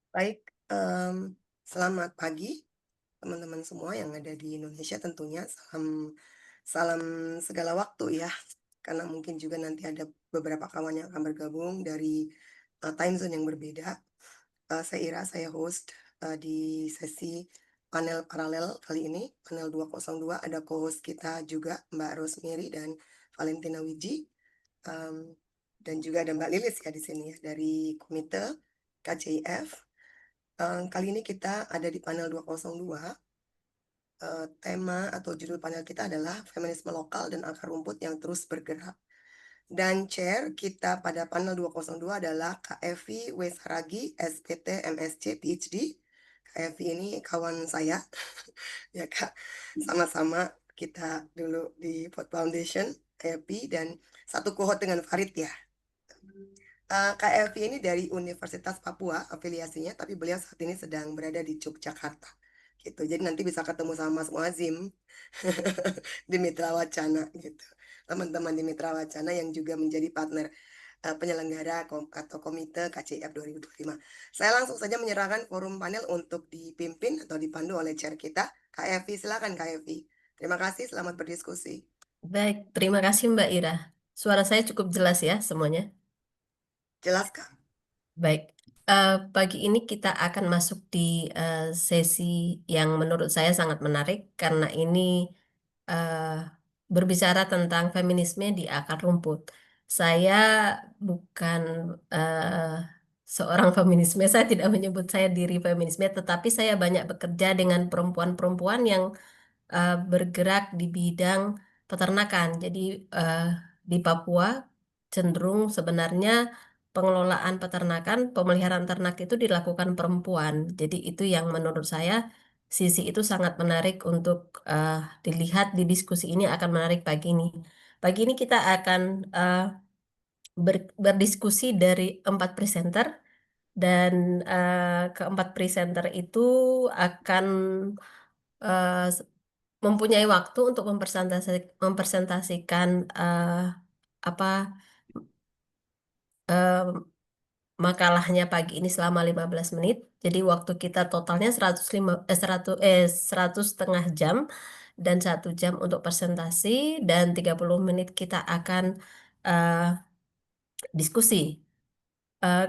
Baik, selamat pagi teman-teman semua yang ada di Indonesia tentunya. Salam salam segala waktu ya, karena mungkin juga nanti ada beberapa kawan yang akan bergabung dari, time zone yang berbeda. Saya Ira, saya host, di sesi panel paralel kali ini, panel 202, ada co-host kita juga Mbak Rosemary dan Valentina Wiji, mmm, dan juga ada Mbak Lilis ya di sini ya, dari Komite KCIF. Kali ini kita ada di panel 202, tema atau judul panel kita adalah Feminisme Lokal dan Akar Rumput yang Terus Bergerak. Dan chair kita pada panel 202 adalah Kak Evi Wesaragi, SPT, MSc, PhD. Kak Evi ini kawan saya, ya Kak. Sama-sama kita dulu di Pot Foundation, Evi, dan satu kohort dengan Farid ya. Kak Elvi ini dari Universitas Papua afiliasinya, tapi beliau saat ini sedang berada di Yogyakarta. Gitu. Jadi nanti bisa ketemu sama Mas Muazim di Mitra Wacana gitu. Teman-teman di Mitra Wacana yang juga menjadi partner penyelenggara atau komite KCIF 2025. Saya langsung saja menyerahkan forum panel untuk dipimpin atau dipandu oleh chair kita, Kak Elvi. Silakan Kak Elvi. Terima kasih, selamat berdiskusi. Baik, terima kasih Mbak Ira. Suara saya cukup jelas ya semuanya. Jelas Kak? Baik, pagi ini kita akan masuk di eh, sesi yang menurut saya sangat menarik karena ini eh, berbicara tentang feminisme di akar rumput. Saya bukan eh, seorang feminisme, saya tidak menyebut saya diri feminisme, tetapi saya banyak bekerja dengan perempuan-perempuan yang bergerak di bidang peternakan. Jadi eh, di Papua cenderung sebenarnya pengelolaan peternakan, pemeliharaan ternak itu dilakukan perempuan. Jadi itu yang menurut saya sisi itu sangat menarik untuk dilihat di diskusi ini akan menarik pagi ini. Pagi ini kita akan berdiskusi dari 4 presenter dan keempat presenter itu akan eh, mempunyai waktu untuk mempresentasikan apa eh, makalahnya pagi ini selama 15 menit. Jadi waktu kita totalnya 100 setengah jam dan 1 jam untuk presentasi dan 30 menit kita akan eh, diskusi. Eh,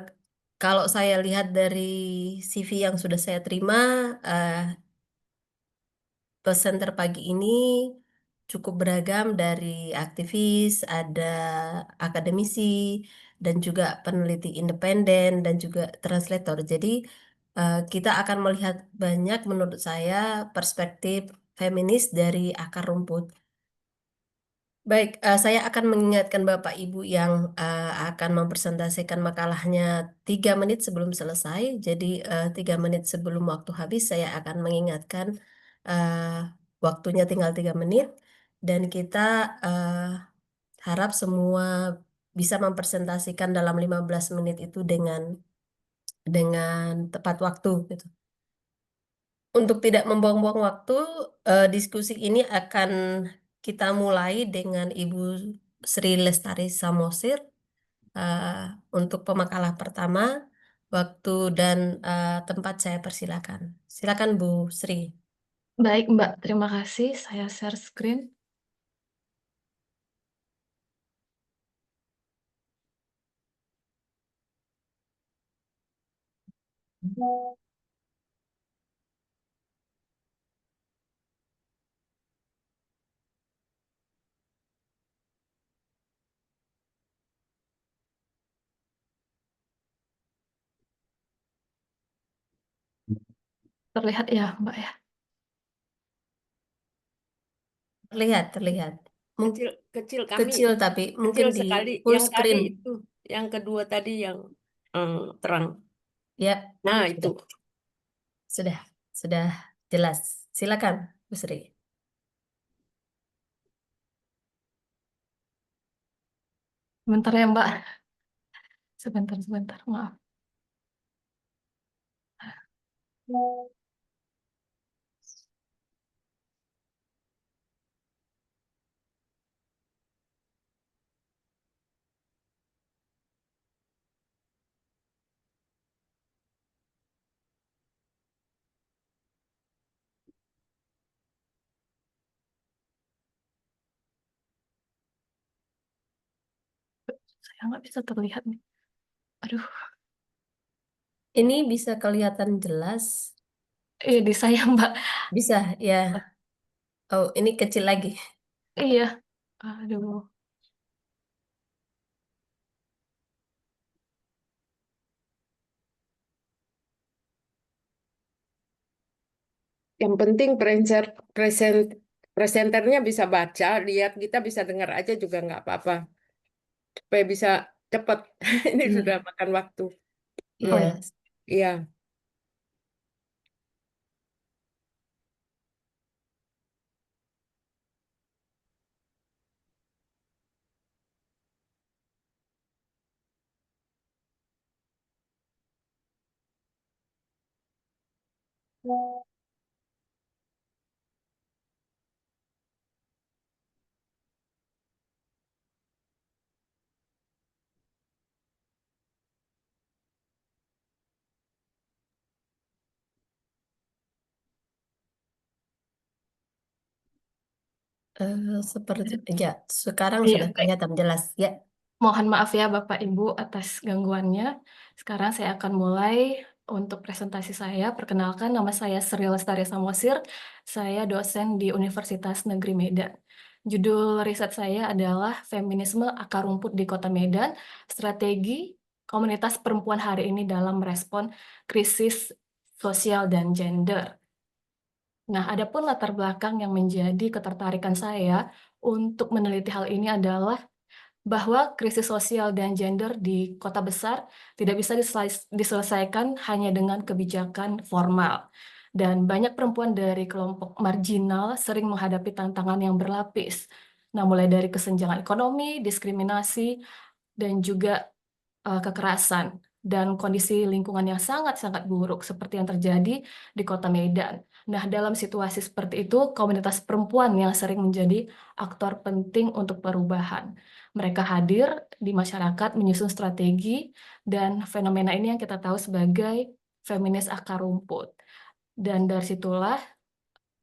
Kalau saya lihat dari CV yang sudah saya terima, eh, presenter pagi ini cukup beragam dari aktivis, ada akademisi, dan juga peneliti independen, dan juga translator. Jadi kita akan melihat banyak menurut saya perspektif feminis dari akar rumput. Baik, saya akan mengingatkan Bapak Ibu yang akan mempresentasikan makalahnya 3 menit sebelum selesai. Jadi 3 menit sebelum waktu habis saya akan mengingatkan waktunya tinggal 3 menit dan kita eh, harap semua bisa mempresentasikan dalam 15 menit itu dengan tepat waktu gitu. Untuk tidak membuang-buang waktu, diskusi ini akan kita mulai dengan Ibu Sri Lestari Samosir eh, untuk pemakalah pertama. Waktu dan tempat saya persilakan. Silakan Bu Sri. Baik, Mbak. Terima kasih. Saya share screen. Terlihat ya, Mbak ya. Terlihat, terlihat. Kecil kecil kami Kecil tapi mungkin kecil di sekali. full Yang tadi screen. itu, yang kedua tadi yang terang. Ya, Nah, itu. sudah, sudah, sudah jelas. Silakan, Bu Sri. Sebentar ya, Mbak. Sebentar, sebentar. Maaf. Ya, nggak bisa terlihat nih. Aduh, Ini bisa kelihatan jelas. di saya Mbak. Bisa, ya. Oh, ini kecil lagi. Iya. Aduh. Yang penting presenternya bisa baca, lihat, kita bisa dengar aja juga nggak apa-apa. Supaya bisa cepat. Ini Iya. sudah makan waktu. Oh ya. Iya. Iya. Seperti ya, sekarang Iya, sudah baik. kelihatan jelas ya. Mohon maaf ya Bapak Ibu atas gangguannya. Sekarang saya akan mulai untuk presentasi saya. Perkenalkan, nama saya Sri Lestari Samosir. Saya dosen di Universitas Negeri Medan. Judul riset saya adalah Feminisme Akar Rumput di Kota Medan, Strategi Komunitas Perempuan Hari Ini dalam Merespon Krisis Sosial dan Gender. Nah, adapun latar belakang yang menjadi ketertarikan saya untuk meneliti hal ini adalah bahwa krisis sosial dan gender di kota besar tidak bisa diselesaikan hanya dengan kebijakan formal. Dan banyak perempuan dari kelompok marginal sering menghadapi tantangan yang berlapis. Nah, mulai dari kesenjangan ekonomi, diskriminasi, dan juga kekerasan dan kondisi lingkungan yang sangat-sangat buruk seperti yang terjadi di Kota Medan. Nah, dalam situasi seperti itu, komunitas perempuan yang sering menjadi aktor penting untuk perubahan. Mereka hadir di masyarakat menyusun strategi dan fenomena ini yang kita tahu sebagai feminis akar rumput. Dan dari situlah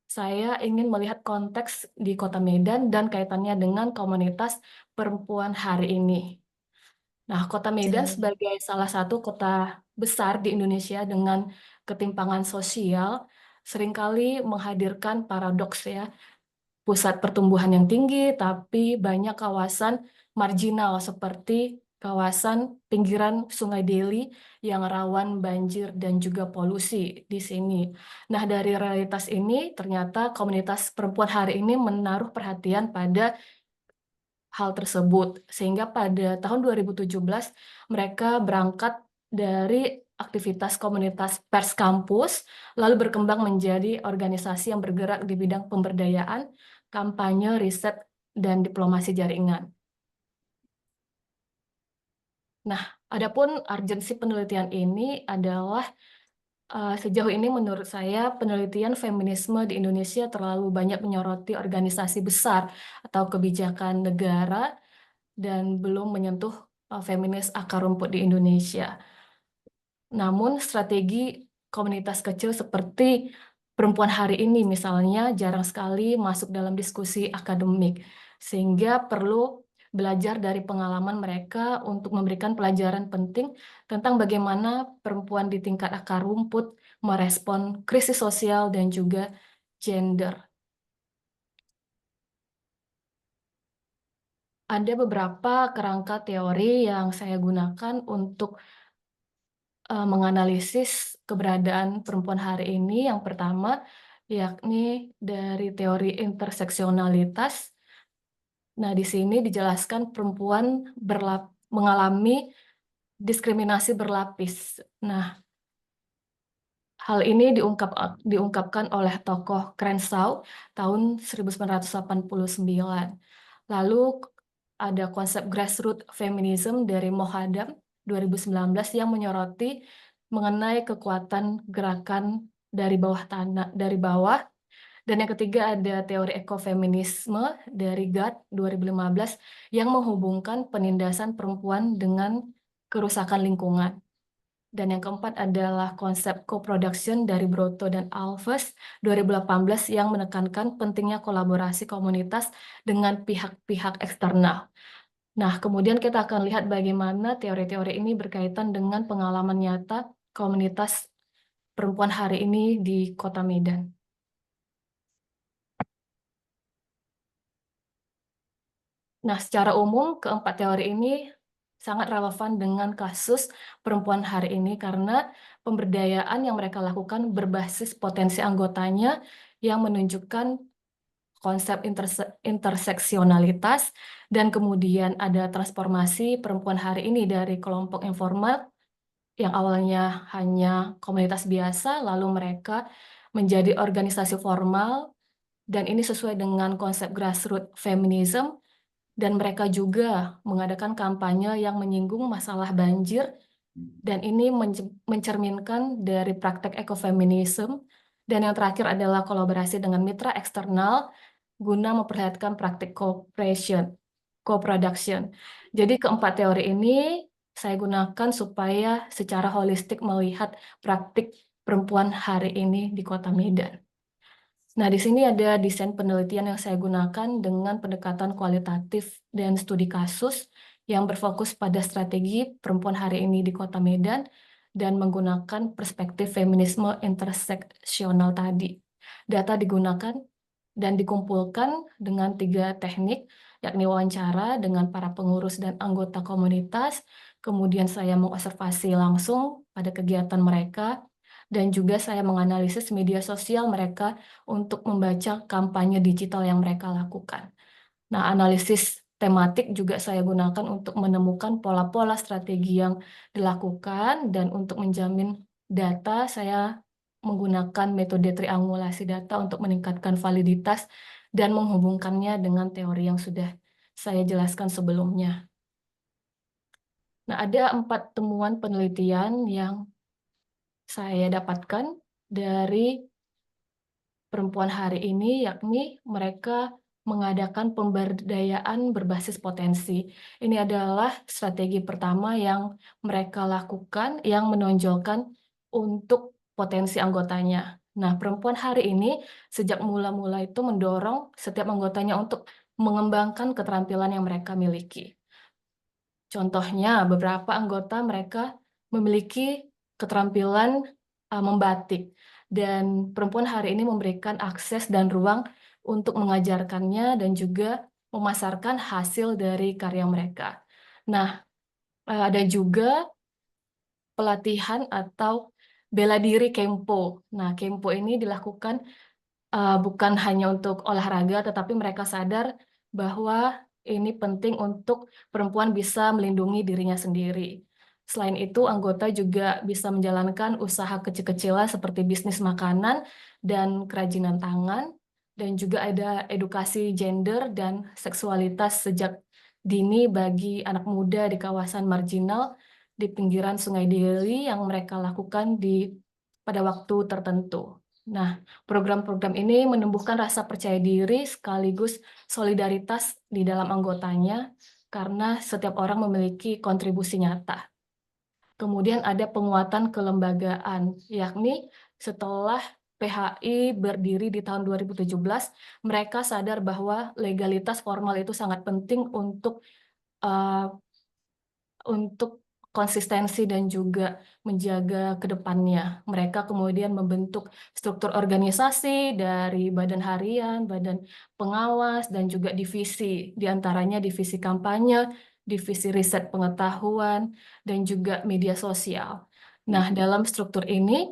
saya ingin melihat konteks di Kota Medan dan kaitannya dengan komunitas perempuan hari ini. Nah, Kota Medan Jangan. sebagai salah satu kota besar di Indonesia dengan ketimpangan sosial seringkali menghadirkan paradoks ya. Pusat pertumbuhan yang tinggi, tapi banyak kawasan marginal seperti kawasan pinggiran Sungai Deli yang rawan banjir dan juga polusi di sini. Nah, dari realitas ini ternyata komunitas perempuan hari ini menaruh perhatian pada hal tersebut. Sehingga pada tahun 2017 mereka berangkat dari aktivitas komunitas pers kampus, lalu berkembang menjadi organisasi yang bergerak di bidang pemberdayaan, kampanye, riset, dan diplomasi jaringan. Nah, adapun urgensi penelitian ini adalah sejauh ini menurut saya penelitian feminisme di Indonesia terlalu banyak menyoroti organisasi besar atau kebijakan negara dan belum menyentuh feminis akar rumput di Indonesia. Namun strategi komunitas kecil seperti perempuan hari ini misalnya jarang sekali masuk dalam diskusi akademik, sehingga perlu belajar dari pengalaman mereka untuk memberikan pelajaran penting tentang bagaimana perempuan di tingkat akar rumput merespon krisis sosial dan juga gender. Ada beberapa kerangka teori yang saya gunakan untuk menganalisis keberadaan perempuan hari ini. Yang pertama, yakni dari teori interseksionalitas. Nah, di sini dijelaskan perempuan mengalami diskriminasi berlapis. Nah, hal ini diungkapkan oleh tokoh Crenshaw tahun 1989. Lalu ada konsep grassroots feminism dari Mohadam 2019 yang menyoroti mengenai kekuatan gerakan dari bawah tanah, dari bawah. Dan yang ketiga ada teori ekofeminisme dari GAT 2015 yang menghubungkan penindasan perempuan dengan kerusakan lingkungan. Dan yang keempat adalah konsep co-production dari Broto dan Alves 2018 yang menekankan pentingnya kolaborasi komunitas dengan pihak-pihak eksternal. Nah, kemudian kita akan lihat bagaimana teori-teori ini berkaitan dengan pengalaman nyata komunitas perempuan hari ini di Kota Medan. Nah, secara umum keempat teori ini sangat relevan dengan kasus perempuan hari ini karena pemberdayaan yang mereka lakukan berbasis potensi anggotanya yang menunjukkan konsep interseksionalitas dan kemudian ada transformasi perempuan hari ini dari kelompok informal yang awalnya hanya komunitas biasa lalu mereka menjadi organisasi formal dan ini sesuai dengan konsep grassroots feminism. Dan mereka juga mengadakan kampanye yang menyinggung masalah banjir, dan ini mencerminkan dari praktek ekofeminisme. Dan yang terakhir adalah kolaborasi dengan mitra eksternal guna memperlihatkan praktik co-production. Jadi keempat teori ini saya gunakan supaya secara holistik melihat praktik perempuan hari ini di Kota Medan. Nah, di sini ada desain penelitian yang saya gunakan dengan pendekatan kualitatif dan studi kasus yang berfokus pada strategi perempuan hari ini di Kota Medan dan menggunakan perspektif feminisme interseksional tadi. Data digunakan dan dikumpulkan dengan 3 teknik, yakni wawancara dengan para pengurus dan anggota komunitas, kemudian saya mengobservasi langsung pada kegiatan mereka, dan juga saya menganalisis media sosial mereka untuk membaca kampanye digital yang mereka lakukan. Nah, analisis tematik juga saya gunakan untuk menemukan pola-pola strategi yang dilakukan dan untuk menjamin data saya menggunakan metode triangulasi data untuk meningkatkan validitas dan menghubungkannya dengan teori yang sudah saya jelaskan sebelumnya. Nah, ada 4 temuan penelitian yang saya dapatkan dari perempuan hari ini, yakni mereka mengadakan pemberdayaan berbasis potensi. Ini adalah strategi pertama yang mereka lakukan yang menonjolkan untuk potensi anggotanya. Nah, perempuan hari ini sejak mula-mula itu mendorong setiap anggotanya untuk mengembangkan keterampilan yang mereka miliki. Contohnya, beberapa anggota mereka memiliki keterampilan membatik, dan perempuan hari ini memberikan akses dan ruang untuk mengajarkannya dan juga memasarkan hasil dari karya mereka. Nah, ada juga pelatihan atau bela diri Kempo. Nah, Kempo ini dilakukan bukan hanya untuk olahraga, tetapi mereka sadar bahwa ini penting untuk perempuan bisa melindungi dirinya sendiri. Selain itu, anggota juga bisa menjalankan usaha kecil-kecilan seperti bisnis makanan dan kerajinan tangan, dan juga ada edukasi gender dan seksualitas sejak dini bagi anak muda di kawasan marginal di pinggiran Sungai Deli yang mereka lakukan pada waktu tertentu. Nah, program-program ini menumbuhkan rasa percaya diri sekaligus solidaritas di dalam anggotanya karena setiap orang memiliki kontribusi nyata. Kemudian ada penguatan kelembagaan, yakni setelah PHI berdiri di tahun 2017, mereka sadar bahwa legalitas formal itu sangat penting untuk konsistensi dan juga menjaga ke depannya. Mereka kemudian membentuk struktur organisasi dari badan harian, badan pengawas, dan juga divisi. Di antaranya divisi kampanye, divisi riset pengetahuan, dan juga media sosial. Nah, dalam struktur ini,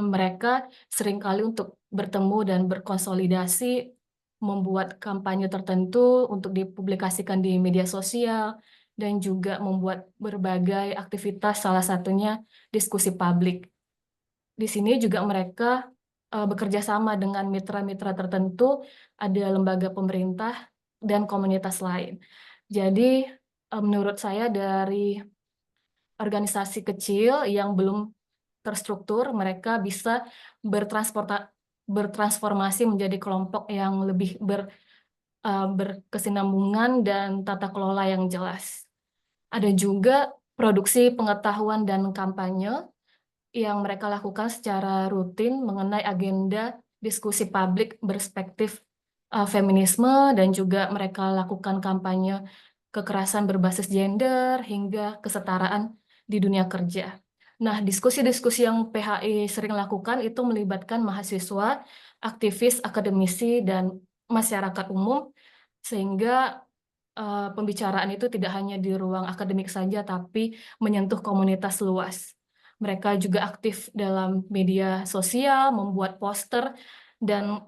mereka seringkali untuk bertemu dan berkonsolidasi, membuat kampanye tertentu untuk dipublikasikan di media sosial, dan juga membuat berbagai aktivitas, salah satunya diskusi publik. Di sini juga mereka bekerja sama dengan mitra-mitra tertentu, ada lembaga pemerintah dan komunitas lain. Jadi menurut saya dari organisasi kecil yang belum terstruktur, mereka bisa bertransformasi menjadi kelompok yang lebih berkesinambungan dan tata kelola yang jelas. Ada juga produksi pengetahuan dan kampanye yang mereka lakukan secara rutin mengenai agenda diskusi publik berspektif feminisme, dan juga mereka lakukan kampanye kekerasan berbasis gender, hingga kesetaraan di dunia kerja. Nah, diskusi-diskusi yang PHI sering lakukan itu melibatkan mahasiswa, aktivis, akademisi, dan masyarakat umum, sehingga pembicaraan itu tidak hanya di ruang akademik saja, tapi menyentuh komunitas luas. Mereka juga aktif dalam media sosial, membuat poster, dan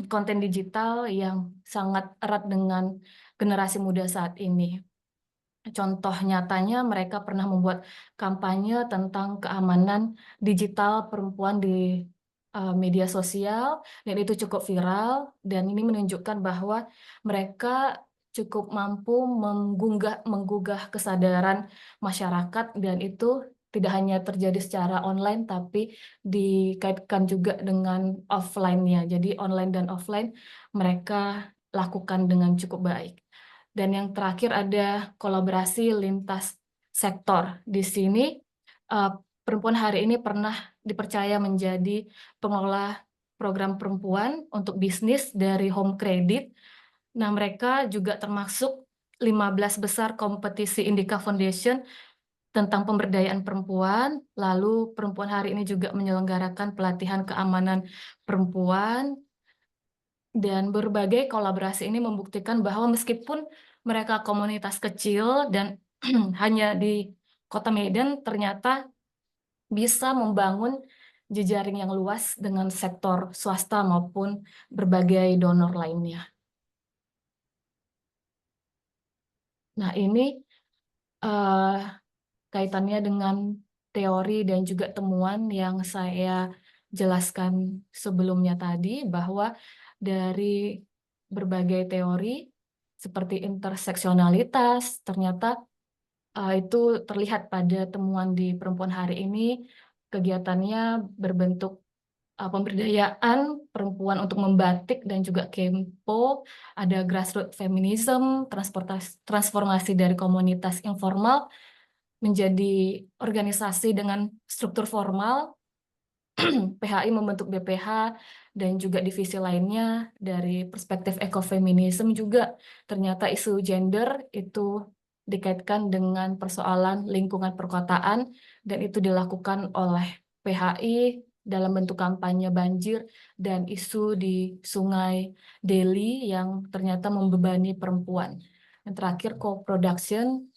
konten digital yang sangat erat dengan generasi muda saat ini. Contoh nyatanya, mereka pernah membuat kampanye tentang keamanan digital perempuan di media sosial, dan itu cukup viral, dan ini menunjukkan bahwa mereka cukup mampu menggugah kesadaran masyarakat, dan itu tidak hanya terjadi secara online, tapi dikaitkan juga dengan offline-nya. Jadi online dan offline mereka lakukan dengan cukup baik. Dan yang terakhir ada kolaborasi lintas sektor. Di sini perempuan hari ini pernah dipercaya menjadi pengelola program perempuan untuk bisnis dari Home Credit. Nah, mereka juga termasuk 15 besar kompetisi Indica Foundation tentang pemberdayaan perempuan. Lalu perempuan hari ini juga menyelenggarakan pelatihan keamanan perempuan, dan berbagai kolaborasi ini membuktikan bahwa meskipun mereka komunitas kecil dan hanya di Kota Medan, ternyata bisa membangun jejaring yang luas dengan sektor swasta maupun berbagai donor lainnya. Nah, ini kaitannya dengan teori dan juga temuan yang saya jelaskan sebelumnya tadi, bahwa dari berbagai teori seperti interseksionalitas, ternyata itu terlihat pada temuan di perempuan hari ini. Kegiatannya berbentuk pemberdayaan perempuan untuk membatik dan juga kempo, ada grassroots feminism, transformasi dari komunitas informal menjadi organisasi dengan struktur formal. PHI membentuk BPH dan juga divisi lainnya. Dari perspektif ekofeminisme juga ternyata isu gender itu dikaitkan dengan persoalan lingkungan perkotaan, dan itu dilakukan oleh PHI dalam bentuk kampanye banjir dan isu di Sungai Deli yang ternyata membebani perempuan. Yang terakhir, co-production,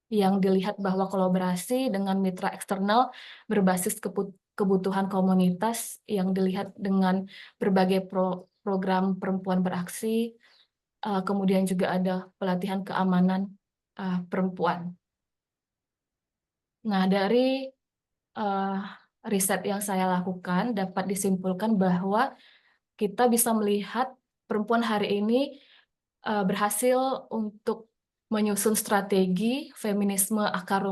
yang dilihat bahwa kolaborasi dengan mitra eksternal berbasis kebutuhan komunitas yang dilihat dengan berbagai program perempuan beraksi, kemudian juga ada pelatihan keamanan perempuan. Nah, dari riset yang saya lakukan dapat disimpulkan bahwa kita bisa melihat perempuan hari ini berhasil untuk menyusun strategi feminisme akar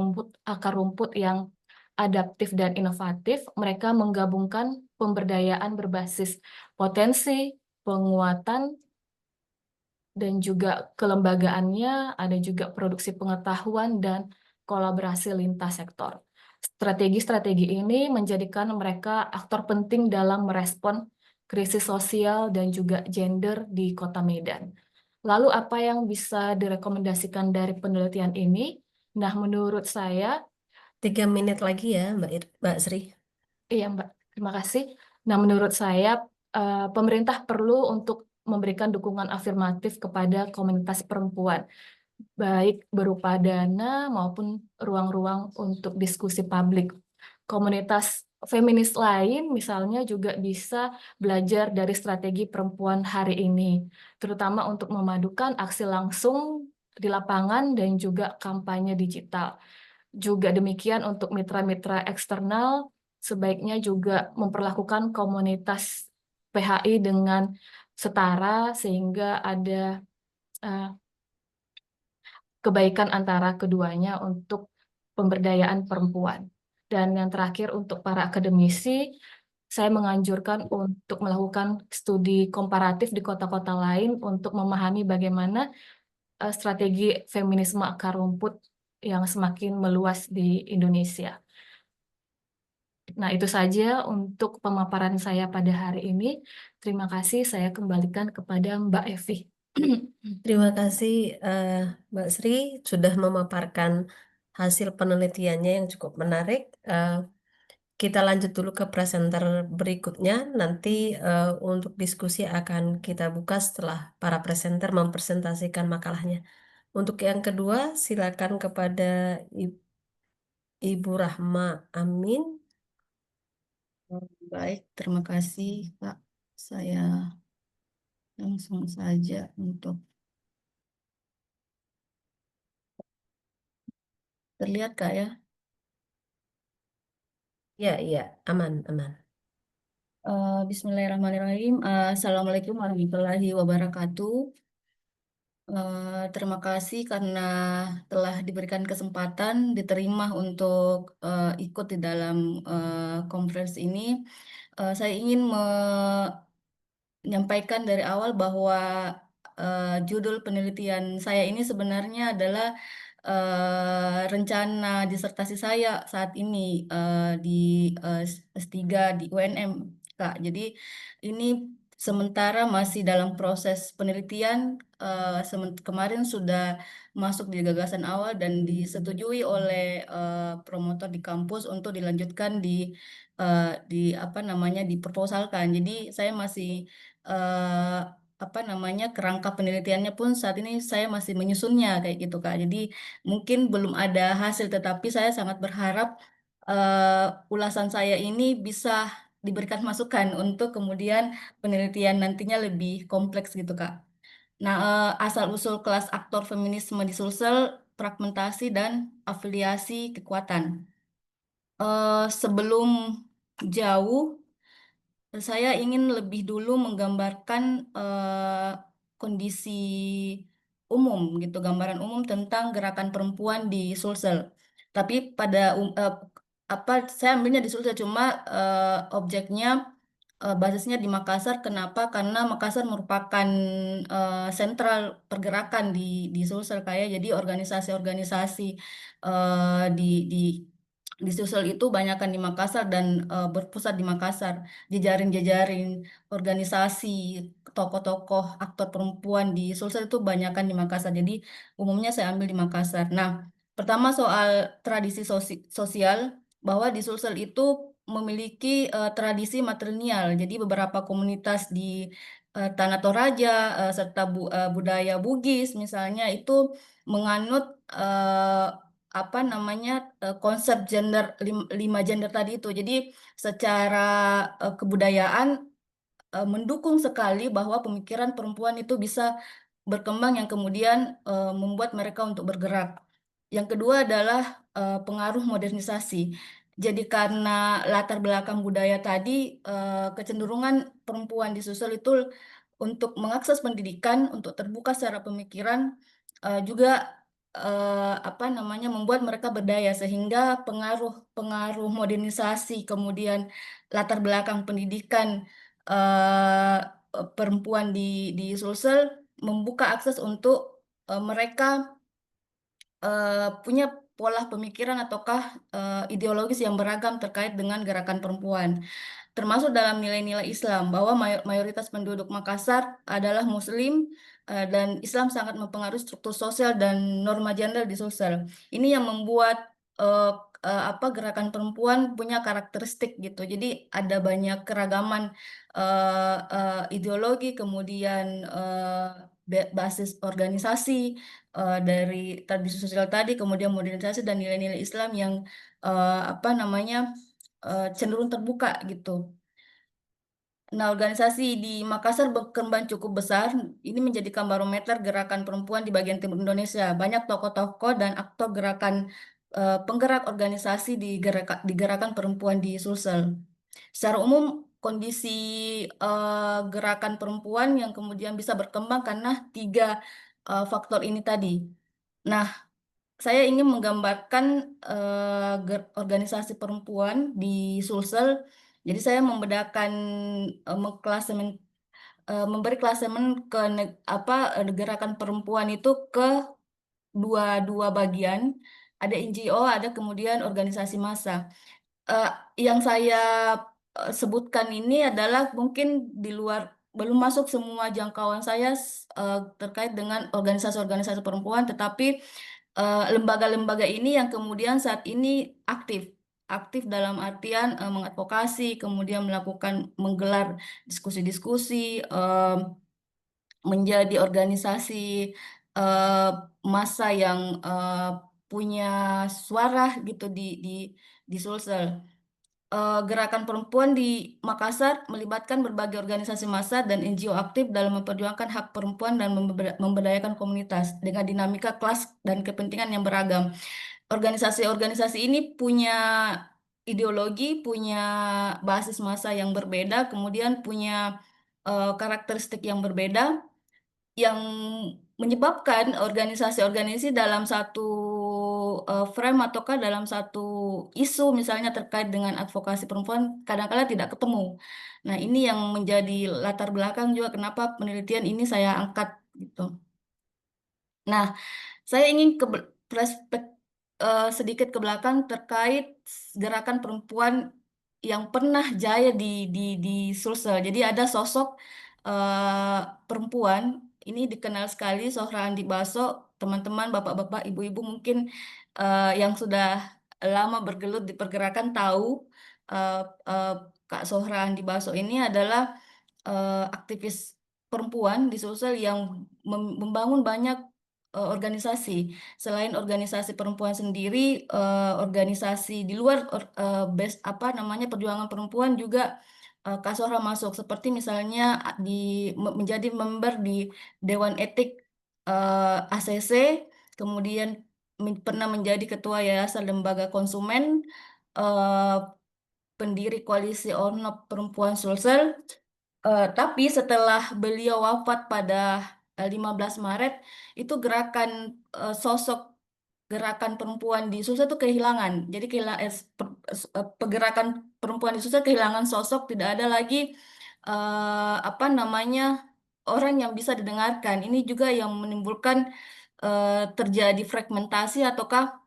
rumput yang adaptif dan inovatif. Mereka menggabungkan pemberdayaan berbasis potensi, penguatan, dan juga kelembagaannya, ada juga produksi pengetahuan dan kolaborasi lintas sektor. Strategi-strategi ini menjadikan mereka aktor penting dalam merespon krisis sosial dan juga gender di Kota Medan. Lalu apa yang bisa direkomendasikan dari penelitian ini? Nah, menurut saya, 3 menit lagi ya, Mbak Sri. iya Mbak, terima kasih. Nah, menurut saya pemerintah perlu untuk memberikan dukungan afirmatif kepada komunitas perempuan, baik berupa dana maupun ruang-ruang untuk diskusi publik. Komunitas feminis lain misalnya juga bisa belajar dari strategi perempuan hari ini, terutama untuk memadukan aksi langsung di lapangan dan juga kampanye digital. Juga demikian untuk mitra-mitra eksternal, sebaiknya juga memperlakukan komunitas PHI dengan setara sehingga ada kebaikan antara keduanya untuk pemberdayaan perempuan. Dan yang terakhir, untuk para akademisi, saya menganjurkan untuk melakukan studi komparatif di kota-kota lain untuk memahami bagaimana strategi feminisme akar rumput yang semakin meluas di Indonesia. Nah, itu saja untuk pemaparan saya pada hari ini. Terima kasih, saya kembalikan kepada Mbak Evi. Terima kasih Mbak Sri sudah memaparkan hasil penelitiannya yang cukup menarik. Kita lanjut dulu ke presenter berikutnya. Nanti untuk diskusi akan kita buka setelah para presenter mempresentasikan makalahnya. Untuk yang kedua, silakan kepada Ibu Rahma Amin. Baik, terima kasih, Kak. Saya langsung saja untuk terlihat, Kak, ya. Ya, iya, aman, aman. Bismillahirrahmanirrahim. Assalamualaikum warahmatullahi wabarakatuh. Terima kasih karena telah diberikan kesempatan diterima untuk ikut di dalam conference ini. Saya ingin menyampaikan dari awal bahwa judul penelitian saya ini sebenarnya adalah rencana disertasi saya saat ini di S3 di UNM, Kak. Jadi ini sementara masih dalam proses penelitian. Kemarin sudah masuk di gagasan awal dan disetujui oleh promotor di kampus untuk dilanjutkan di apa namanya diproposalkan. Jadi saya masih eh, apa namanya kerangka penelitiannya pun saat ini saya masih menyusunnya kayak gitu, Kak. Jadi mungkin belum ada hasil, tetapi saya sangat berharap ulasan saya ini bisa diberikan masukan untuk kemudian penelitian nantinya lebih kompleks gitu, Kak. Nah, asal-usul kelas aktor feminisme di Sulsel, fragmentasi dan afiliasi kekuatan. Sebelum jauh, saya ingin lebih dulu menggambarkan kondisi umum gitu, gambaran umum tentang gerakan perempuan di Sulsel. Tapi apa saya ambilnya di Sulsel cuma objeknya basisnya di Makassar. Kenapa? Karena Makassar merupakan sentral pergerakan di Sulsel kayak jadi organisasi-organisasi di di di Sulsel itu banyakkan di Makassar dan berpusat di Makassar. Jejaring-jejaring organisasi, tokoh-tokoh, aktor perempuan di Sulsel itu banyakkan di Makassar. Jadi umumnya saya ambil di Makassar. Nah, pertama soal tradisi sosial, bahwa di Sulsel itu memiliki tradisi matrilineal. Jadi beberapa komunitas di Tanah Toraja serta budaya Bugis misalnya itu menganut apa namanya konsep gender lima gender tadi itu. Jadi secara kebudayaan mendukung sekali bahwa pemikiran perempuan itu bisa berkembang yang kemudian membuat mereka untuk bergerak. Yang kedua adalah pengaruh modernisasi. Jadi karena latar belakang budaya tadi, kecenderungan perempuan di Sulsel itu untuk mengakses pendidikan, untuk terbuka secara pemikiran, juga apa namanya membuat mereka berdaya sehingga pengaruh modernisasi, kemudian latar belakang pendidikan eh, perempuan di Sulsel membuka akses untuk mereka punya pola pemikiran ataukah ideologis yang beragam terkait dengan gerakan perempuan, termasuk dalam nilai-nilai Islam, bahwa mayoritas penduduk Makassar adalah Muslim dan Islam sangat mempengaruhi struktur sosial dan norma gender di Sulsel. Ini yang membuat eh, apa gerakan perempuan punya karakteristik gitu. Jadi ada banyak keragaman ideologi, kemudian basis organisasi dari tradisi sosial tadi, kemudian modernisasi dan nilai-nilai Islam yang apa namanya cenderung terbuka gitu. Nah, organisasi di Makassar berkembang cukup besar. Ini menjadikan barometer gerakan perempuan di bagian timur Indonesia. Banyak tokoh-tokoh dan aktor penggerak organisasi di gerakan perempuan di Sulsel. Secara umum, kondisi gerakan perempuan yang kemudian bisa berkembang karena tiga faktor ini tadi. Nah, saya ingin menggambarkan organisasi perempuan di Sulsel. Jadi saya membedakan mengklasemen memberi klasemen ke gerakan perempuan itu ke dua bagian. Ada NGO, ada kemudian organisasi massa. Eh, yang saya sebutkan ini adalah mungkin di luar belum masuk semua jangkauan saya terkait dengan organisasi-organisasi perempuan, tetapi lembaga-lembaga ini yang kemudian saat ini aktif dalam artian mengadvokasi, kemudian menggelar diskusi-diskusi, menjadi organisasi eh, massa yang punya suara gitu di Sulsel. Gerakan perempuan di Makassar melibatkan berbagai organisasi massa dan NGO aktif dalam memperjuangkan hak perempuan dan memberdayakan komunitas dengan dinamika kelas dan kepentingan yang beragam. Organisasi-organisasi ini punya ideologi, punya basis massa yang berbeda, kemudian punya karakteristik yang berbeda, yang menyebabkan organisasi-organisasi dalam satu frame ataukah dalam satu isu misalnya terkait dengan advokasi perempuan kadang-kala tidak ketemu. Nah, ini yang menjadi latar belakang juga kenapa penelitian ini saya angkat gitu. Nah, saya ingin sedikit ke belakang terkait gerakan perempuan yang pernah jaya di Sulsel. Jadi ada sosok perempuan ini dikenal sekali, Zohra Andi Baso. Teman-teman, bapak-bapak, ibu-ibu mungkin yang sudah lama bergelut di pergerakan tahu eh, eh, Kak Zohra Andi Baso ini adalah aktivis perempuan di Sulsel yang membangun banyak organisasi. Selain organisasi perempuan sendiri, organisasi di luar apa namanya perjuangan perempuan juga Kak Sohra masuk. Seperti misalnya menjadi member di Dewan Etik ACC, kemudian pernah menjadi ketua Yayasan Lembaga Konsumen, eh, pendiri Koalisi Ornop Perempuan Sulsel. Tapi setelah beliau wafat pada 15 Maret, itu sosok gerakan perempuan di Sulsel itu kehilangan. Jadi pergerakan perempuan di Sulsel kehilangan sosok, tidak ada lagi apa namanya orang yang bisa didengarkan. Ini juga yang menimbulkan terjadi fragmentasi ataukah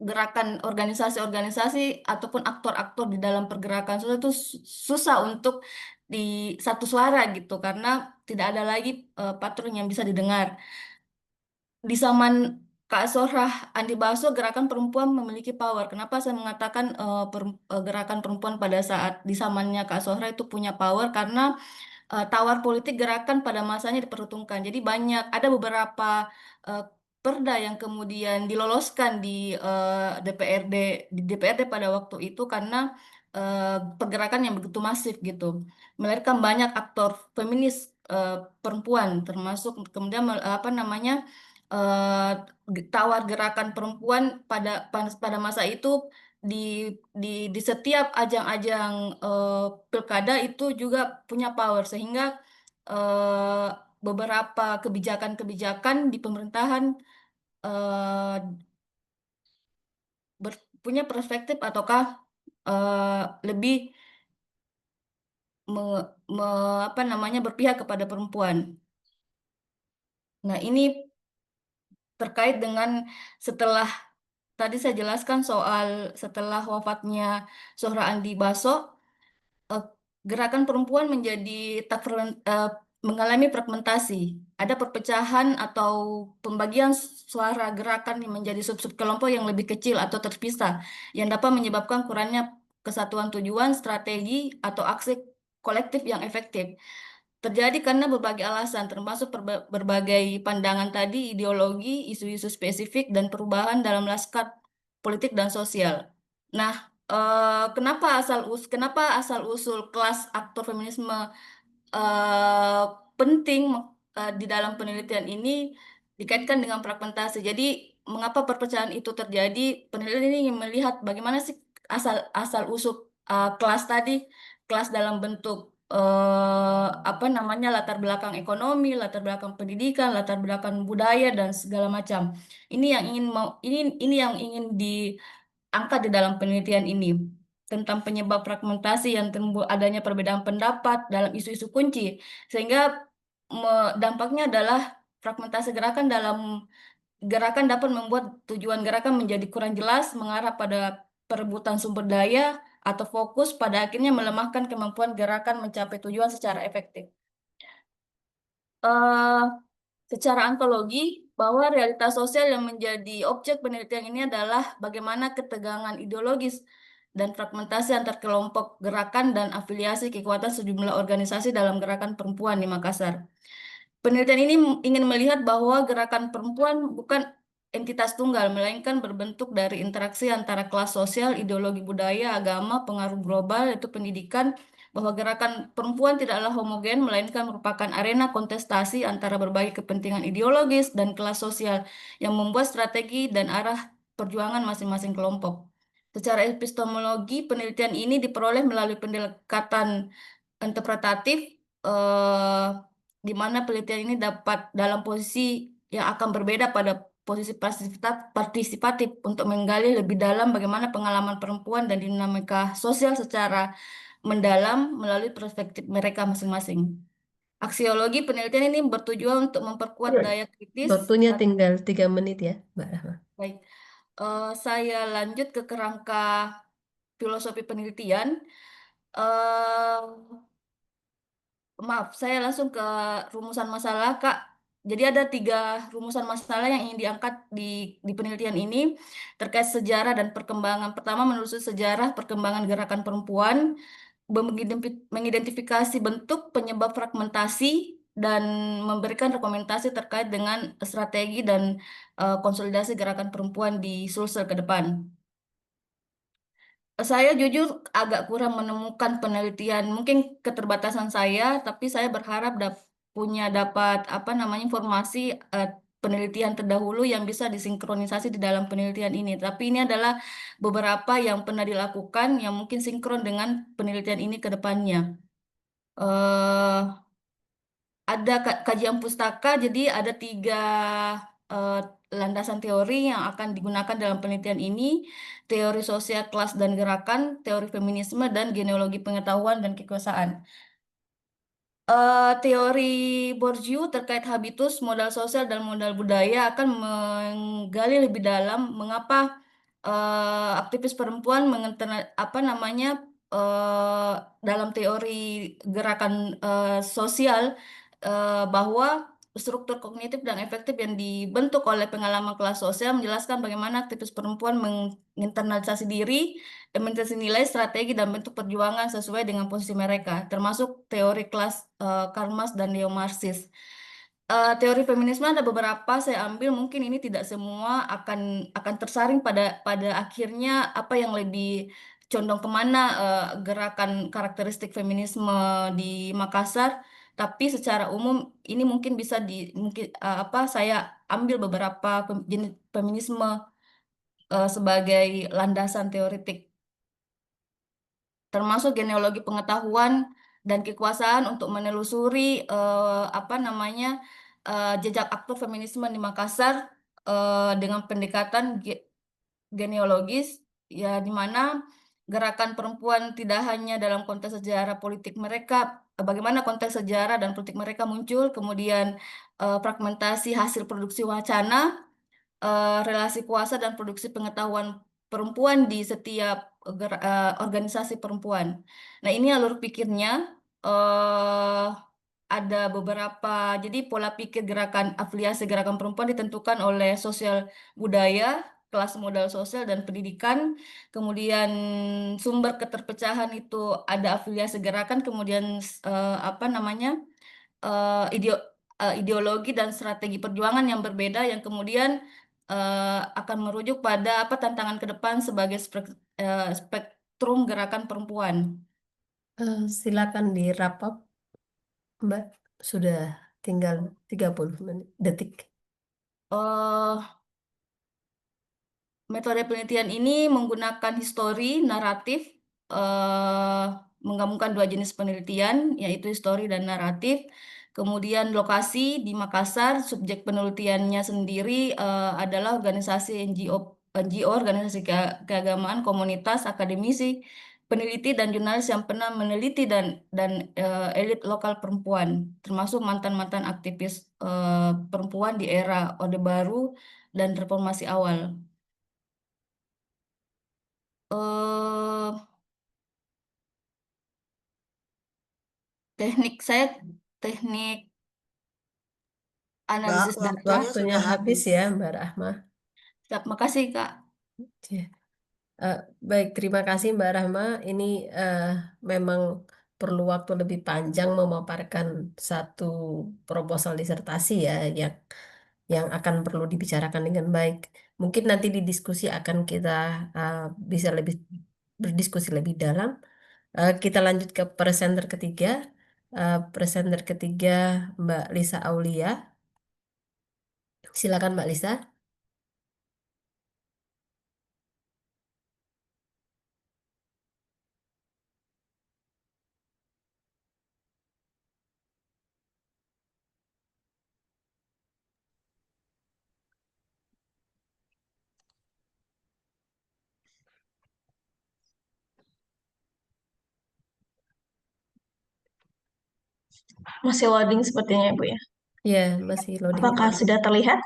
gerakan organisasi-organisasi ataupun aktor-aktor di dalam pergerakan sosial itu susah untuk di satu suara gitu karena tidak ada lagi patron yang bisa didengar. Di zaman Kak Sorah Andi Baso gerakan perempuan memiliki power. Kenapa saya mengatakan gerakan perempuan pada saat di zamannya Kak Sorah itu punya power karena tawar politik gerakan pada masanya diperhitungkan. Jadi ada beberapa eh, perda yang kemudian diloloskan di DPRD pada waktu itu karena pergerakan yang begitu masif gitu. Melahirkan banyak aktor feminis perempuan termasuk kemudian apa namanya tawar gerakan perempuan pada masa itu di di setiap ajang-ajang pilkada itu juga punya power sehingga eh, beberapa kebijakan-kebijakan di pemerintahan eh, punya perspektif ataukah lebih apa namanya berpihak kepada perempuan. Nah, ini terkait dengan setelah tadi saya jelaskan soal setelah wafatnya Zohra Andi Baso, eh, gerakan perempuan mengalami fragmentasi. Ada perpecahan atau pembagian suara gerakan yang menjadi sub-sub kelompok yang lebih kecil atau terpisah, yang dapat menyebabkan kurangnya kesatuan tujuan, strategi, atau aksi kolektif yang efektif. Terjadi karena berbagai alasan, termasuk berbagai pandangan tadi, ideologi, isu-isu spesifik, dan perubahan dalam lanskap politik dan sosial. Nah, kenapa asal usul kelas aktor feminisme eh, penting di dalam penelitian ini dikaitkan dengan fragmentasi. Jadi, mengapa perpecahan itu terjadi? Penelitian ini ingin melihat bagaimana sih asal usul kelas tadi, kelas dalam bentuk apa namanya latar belakang ekonomi, latar belakang pendidikan, latar belakang budaya dan segala macam. Ini yang ingin diangkat di dalam penelitian ini tentang penyebab fragmentasi yang timbul adanya perbedaan pendapat dalam isu-isu kunci sehingga dampaknya adalah fragmentasi gerakan dapat membuat tujuan gerakan menjadi kurang jelas mengarah pada perebutan sumber daya atau fokus pada akhirnya melemahkan kemampuan gerakan mencapai tujuan secara efektif. Eh, Secara ontologi, bahwa realitas sosial yang menjadi objek penelitian ini adalah bagaimana ketegangan ideologis dan fragmentasi antar kelompok gerakan dan afiliasi kekuatan sejumlah organisasi dalam gerakan perempuan di Makassar. Penelitian ini ingin melihat bahwa gerakan perempuan bukan entitas tunggal, melainkan berbentuk dari interaksi antara kelas sosial, ideologi budaya, agama, pengaruh global, yaitu pendidikan, bahwa gerakan perempuan tidaklah homogen, melainkan merupakan arena kontestasi antara berbagai kepentingan ideologis dan kelas sosial yang membuat strategi dan arah perjuangan masing-masing kelompok. Secara epistemologi, penelitian ini diperoleh melalui pendekatan interpretatif, eh, di mana penelitian ini dapat dalam posisi yang akan berbeda pada posisi partisipatif untuk menggali lebih dalam bagaimana pengalaman perempuan dan dinamika sosial secara mendalam melalui perspektif mereka masing-masing. Aksiologi penelitian ini bertujuan untuk memperkuat Iya. daya kritis. Waktunya tinggal 3 menit ya, Mbak Rahma. Baik, saya lanjut ke kerangka filosofi penelitian. Eh, Maaf, saya langsung ke rumusan masalah, Kak. Jadi ada 3 rumusan masalah yang ingin diangkat di penelitian ini terkait sejarah dan perkembangan. Pertama, menelusuri sejarah perkembangan gerakan perempuan, mengidentifikasi bentuk penyebab fragmentasi, dan memberikan rekomendasi terkait dengan strategi dan konsolidasi gerakan perempuan di Sulsel ke depan. Saya jujur agak kurang menemukan penelitian, mungkin keterbatasan saya, tapi saya berharap dapat apa namanya informasi penelitian terdahulu yang bisa disinkronisasi di dalam penelitian ini. Tapi ini adalah beberapa yang pernah dilakukan yang mungkin sinkron dengan penelitian ini ke depannya. Eh, ada kajian pustaka, jadi ada 3 eh, landasan teori yang akan digunakan dalam penelitian ini: teori sosial kelas dan gerakan, teori feminisme, dan genealogi pengetahuan dan kekuasaan. Teori Bourdieu terkait habitus, modal sosial, dan modal budaya akan menggali lebih dalam mengapa aktivis perempuan apa namanya eh, dalam teori gerakan sosial, bahwa struktur kognitif dan efektif yang dibentuk oleh pengalaman kelas sosial menjelaskan bagaimana aktivis perempuan menginternalisasi diri, implementasi nilai, strategi, dan bentuk perjuangan sesuai dengan posisi mereka, termasuk teori kelas Karl Marx dan neo-Marxis. Teori feminisme ada beberapa saya ambil, mungkin ini tidak semua akan tersaring pada akhirnya apa yang lebih condong kemana gerakan karakteristik feminisme di Makassar, tapi secara umum ini mungkin bisa mungkin apa saya ambil beberapa jenis feminisme sebagai landasan teoritik, termasuk genealogi pengetahuan dan kekuasaan untuk menelusuri apa namanya jejak aktor feminisme di Makassar dengan pendekatan genealogis, ya, di mana gerakan perempuan tidak hanya dalam konteks sejarah politik mereka, bagaimana konteks sejarah dan politik mereka muncul, kemudian fragmentasi hasil produksi wacana, relasi kuasa dan produksi pengetahuan perempuan di setiap organisasi perempuan. Nah, ini alur pikirnya. eh ada beberapa, jadi pola pikir gerakan afiliasi gerakan perempuan ditentukan oleh sosial budaya, kelas modal sosial, dan pendidikan. Kemudian sumber keterpecahan itu ada afiliasi gerakan, kemudian apa namanya eh, ideo- ideologi dan strategi perjuangan yang berbeda yang kemudian akan merujuk pada apa tantangan ke depan sebagai spektrum gerakan perempuan. Silakan di wrap up, Mbak. Sudah tinggal 30 detik. eh Metode penelitian ini menggunakan histori, naratif, eh, menggabungkan 2 jenis penelitian, yaitu histori dan naratif. Kemudian lokasi di Makassar, subjek penelitiannya sendiri adalah organisasi NGO, organisasi keagamaan, komunitas, akademisi, peneliti, dan jurnalis yang pernah meneliti dan elit lokal perempuan, termasuk mantan-mantan aktivis perempuan di era Orde Baru dan reformasi awal. eh teknik Mbak, analisis data. waktunya Waktunya sudah habis habis. ya, Mbak Rahma. Terima kasih, Kak. Ya. Baik, terima kasih Mbak Rahma. Ini memang perlu waktu lebih panjang memaparkan satu proposal disertasi ya, yang akan perlu dibicarakan dengan baik. Mungkin nanti di diskusi akan kita bisa lebih berdiskusi lebih dalam. Kita lanjut ke presenter ketiga. Presenter ketiga Mbak Lisa Aulia. Silakan Mbak Lisa. Masih loading sepertinya, Bu ya. Ya, masih loading. Apakah sudah terlihat?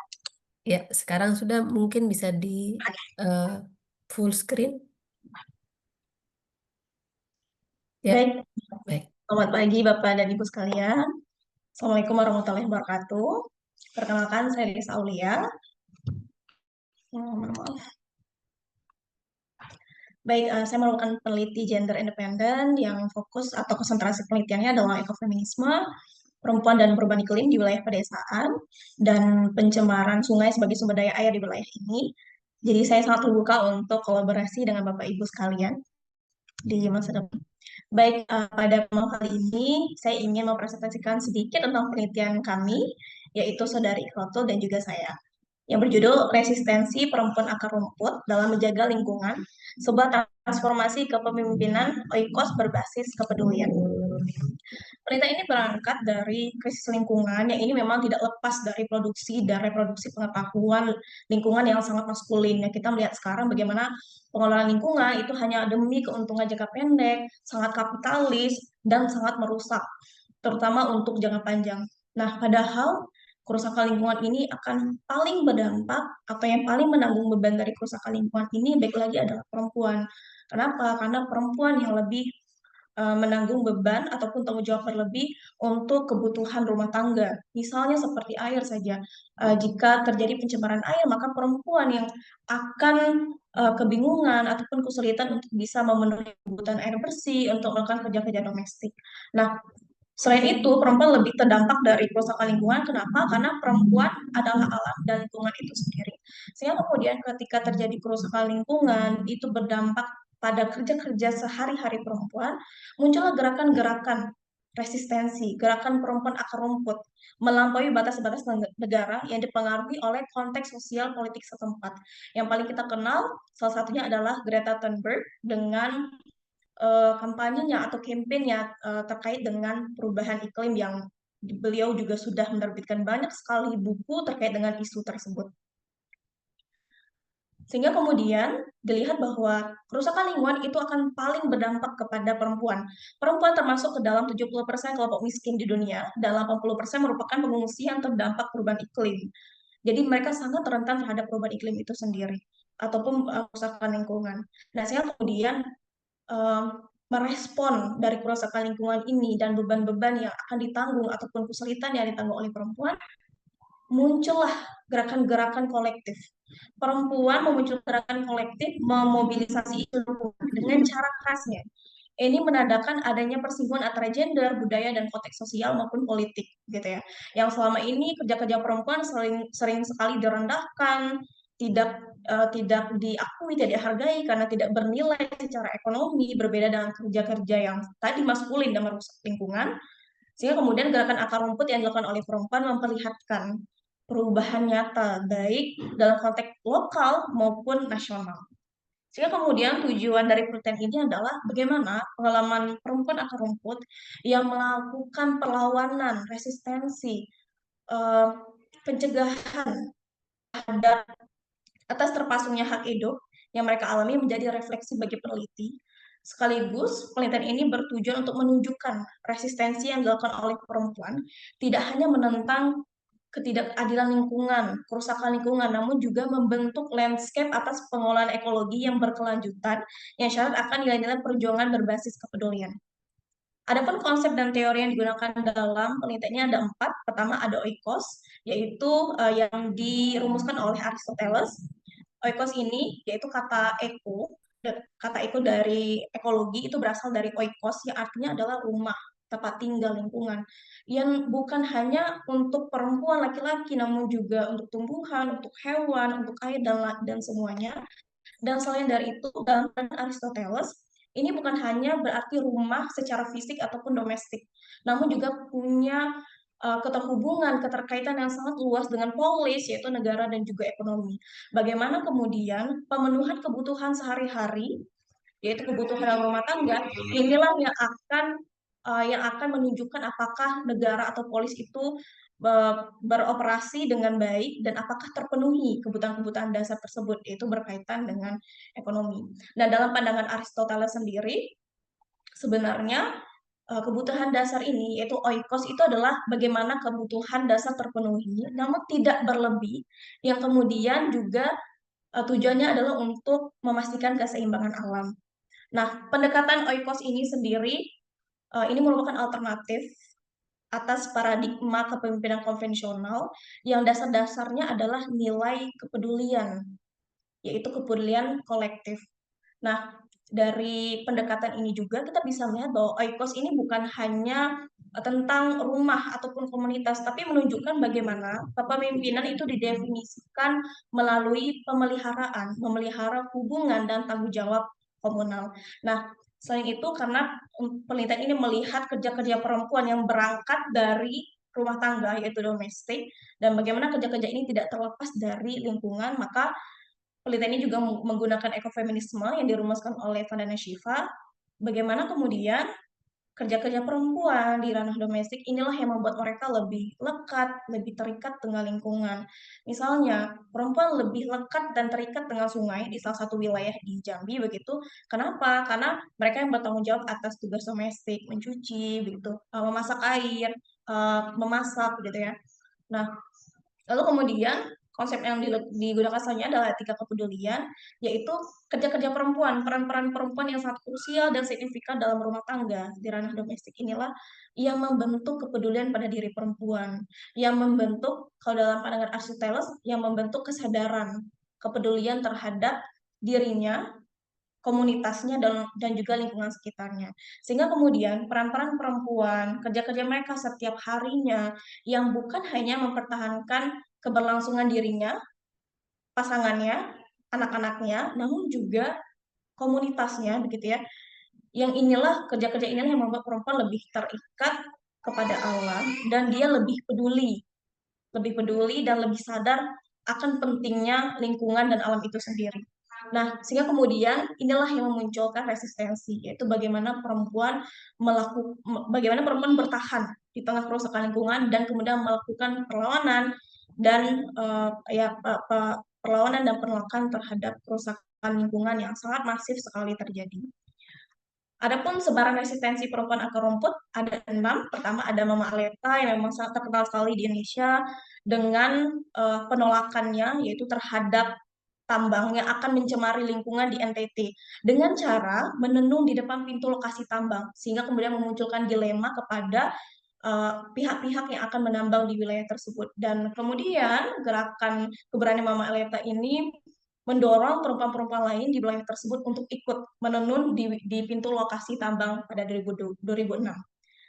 Ya, sekarang sudah mungkin bisa di eh, full screen. Ya, Baik, baik. selamat pagi Bapak dan Ibu sekalian. Assalamualaikum warahmatullahi wabarakatuh. Perkenalkan, saya Lisa Aulia. Maaf. Baik, saya merupakan peneliti gender independen yang fokus atau konsentrasi penelitiannya adalah ekofeminisme, perempuan dan perubahan iklim di wilayah pedesaan, dan pencemaran sungai sebagai sumber daya air di wilayah ini. Jadi saya sangat terbuka untuk kolaborasi dengan Bapak Ibu sekalian di masa depan. Baik, pada malam kali ini saya ingin mempresentasikan sedikit tentang penelitian kami, yaitu Saudari Kroto dan juga saya, yang berjudul Resistensi Perempuan Akar Rumput dalam Menjaga Lingkungan, sebuah transformasi kepemimpinan oikos berbasis kepedulian. Penelitian ini berangkat dari krisis lingkungan yang ini memang tidak lepas dari produksi dan reproduksi pengetahuan lingkungan yang sangat maskulin. Ya, kita melihat sekarang bagaimana pengelolaan lingkungan itu hanya demi keuntungan jangka pendek, sangat kapitalis, dan sangat merusak, terutama untuk jangka panjang. Nah, padahal kerusakan lingkungan ini akan paling berdampak atau yang paling menanggung beban dari kerusakan lingkungan ini baik lagi adalah perempuan. Kenapa? Karena perempuan yang lebih menanggung beban ataupun tanggung jawab berlebih untuk kebutuhan rumah tangga. Misalnya seperti air saja. Jika terjadi pencemaran air, maka perempuan yang akan kebingungan ataupun kesulitan untuk bisa memenuhi kebutuhan air bersih, untuk melakukan kerja-kerja domestik. Nah, selain itu, perempuan lebih terdampak dari kerusakan lingkungan. Kenapa? Karena perempuan adalah alam dan lingkungan itu sendiri. Sehingga kemudian ketika terjadi kerusakan lingkungan, itu berdampak pada kerja-kerja sehari-hari perempuan, muncullah gerakan-gerakan resistensi, gerakan perempuan akar rumput, melampaui batas-batas negara yang dipengaruhi oleh konteks sosial politik setempat. Yang paling kita kenal, salah satunya adalah Greta Thunberg dengan kampanyenya atau kampanyenya terkait dengan perubahan iklim yang beliau juga sudah menerbitkan banyak sekali buku terkait dengan isu tersebut. Sehingga kemudian dilihat bahwa kerusakan lingkungan itu akan paling berdampak kepada perempuan. Perempuan termasuk ke dalam 70% kelompok miskin di dunia, dan 80% merupakan pengungsi yang terdampak perubahan iklim. Jadi mereka sangat rentan terhadap perubahan iklim itu sendiri, ataupun kerusakan lingkungan. Nah, sehingga kemudian merespon dari kerusakan lingkungan ini dan beban-beban yang akan ditanggung ataupun kesulitan yang ditanggung oleh perempuan, muncullah gerakan-gerakan kolektif. Perempuan memunculkan gerakan kolektif memobilisasi isu lingkungan dengan cara khasnya. Ini menandakan adanya persinggungan antara gender, budaya, dan konteks sosial maupun politik, gitu ya. Yang selama ini kerja-kerja perempuan sering sekali direndahkan, tidak diakui, tidak dihargai karena tidak bernilai secara ekonomi, berbeda dengan kerja-kerja yang tadi maskulin dan merusak lingkungan. Sehingga kemudian gerakan akar rumput yang dilakukan oleh perempuan memperlihatkan perubahan nyata, baik dalam konteks lokal maupun nasional. Sehingga kemudian tujuan dari penelitian ini adalah bagaimana pengalaman perempuan akar rumput yang melakukan perlawanan, resistensi, pencegahan terhadap atas terpasungnya hak hidup yang mereka alami menjadi refleksi bagi peneliti. Sekaligus, penelitian ini bertujuan untuk menunjukkan resistensi yang dilakukan oleh perempuan tidak hanya menentang ketidakadilan lingkungan, kerusakan lingkungan, namun juga membentuk landscape atas pengelolaan ekologi yang berkelanjutan yang syarat akan nilai-nilai perjuangan berbasis kepedulian. Adapun konsep dan teori yang digunakan dalam penelitiannya ada 4. Pertama ada oikos, yaitu yang dirumuskan oleh Aristoteles. Oikos ini yaitu kata eko. Kata eko dari ekologi itu berasal dari oikos yang artinya adalah rumah, tempat tinggal, lingkungan. Yang bukan hanya untuk perempuan laki-laki, namun juga untuk tumbuhan, untuk hewan, untuk air, dan semuanya. Dan selain dari itu, dalam pandangan Aristoteles, ini bukan hanya berarti rumah secara fisik ataupun domestik, namun juga punya keterhubungan, keterkaitan yang sangat luas dengan polis, yaitu negara dan juga ekonomi. Bagaimana kemudian pemenuhan kebutuhan sehari-hari, yaitu kebutuhan dalam rumah tangga, inilah yang akan menunjukkan apakah negara atau polis itu beroperasi dengan baik dan apakah terpenuhi kebutuhan-kebutuhan dasar tersebut, yaitu berkaitan dengan ekonomi. Nah, dalam pandangan Aristoteles sendiri, sebenarnya kebutuhan dasar ini, yaitu oikos, itu adalah bagaimana kebutuhan dasar terpenuhi, namun tidak berlebih, yang kemudian juga tujuannya adalah untuk memastikan keseimbangan alam. Nah, pendekatan oikos ini sendiri, ini merupakan alternatif atas paradigma kepemimpinan konvensional yang dasar-dasarnya adalah nilai kepedulian, yaitu kepedulian kolektif. Nah, dari pendekatan ini juga kita bisa melihat bahwa oikos ini bukan hanya tentang rumah ataupun komunitas, tapi menunjukkan bagaimana kepemimpinan itu didefinisikan melalui pemeliharaan, memelihara hubungan dan tanggung jawab komunal. Nah, selain itu karena penelitian ini melihat kerja-kerja perempuan yang berangkat dari rumah tangga, yaitu domestik, dan bagaimana kerja-kerja ini tidak terlepas dari lingkungan, maka penelitian ini juga menggunakan ekofeminisme yang dirumuskan oleh Vandana Shiva. Bagaimana kemudian kerja-kerja perempuan di ranah domestik inilah yang membuat mereka lebih lekat, lebih terikat dengan lingkungan. Misalnya, perempuan lebih lekat dan terikat dengan sungai di salah satu wilayah di Jambi begitu. Kenapa? Karena mereka yang bertanggung jawab atas tugas domestik, mencuci, begitu, memasak air, memasak, gitu ya. Nah, lalu kemudian konsep yang digunakan selanjutnya adalah etika kepedulian, yaitu kerja-kerja perempuan, peran-peran perempuan yang sangat krusial dan signifikan dalam rumah tangga di ranah domestik inilah yang membentuk kepedulian pada diri perempuan, yang membentuk, kalau dalam pandangan Aristoteles, yang membentuk kesadaran kepedulian terhadap dirinya, komunitasnya, dan juga lingkungan sekitarnya. Sehingga kemudian peran-peran perempuan, kerja-kerja mereka setiap harinya, yang bukan hanya mempertahankan keberlangsungan dirinya, pasangannya, anak-anaknya, namun juga komunitasnya, begitu ya. Yang inilah, kerja-kerja inilah yang membuat perempuan lebih terikat kepada alam, dan dia lebih peduli dan lebih sadar akan pentingnya lingkungan dan alam itu sendiri. Nah, sehingga kemudian inilah yang memunculkan resistensi, yaitu bagaimana perempuan bertahan di tengah kerusakan lingkungan dan kemudian melakukan perlawanan dan perlawanan dan penolakan terhadap kerusakan lingkungan yang sangat masif sekali terjadi. Adapun sebaran resistensi perempuan akar rumput ada 6. Pertama ada Mama Aleta yang memang sangat terkenal sekali di Indonesia dengan penolakannya, yaitu terhadap tambang yang akan mencemari lingkungan di NTT dengan cara menenun di depan pintu lokasi tambang, sehingga kemudian memunculkan dilema kepada pihak-pihak yang akan menambang di wilayah tersebut. Dan kemudian gerakan keberanian Mama Aleta ini mendorong perempuan-perempuan lain di wilayah tersebut untuk ikut menenun di pintu lokasi tambang pada 2006.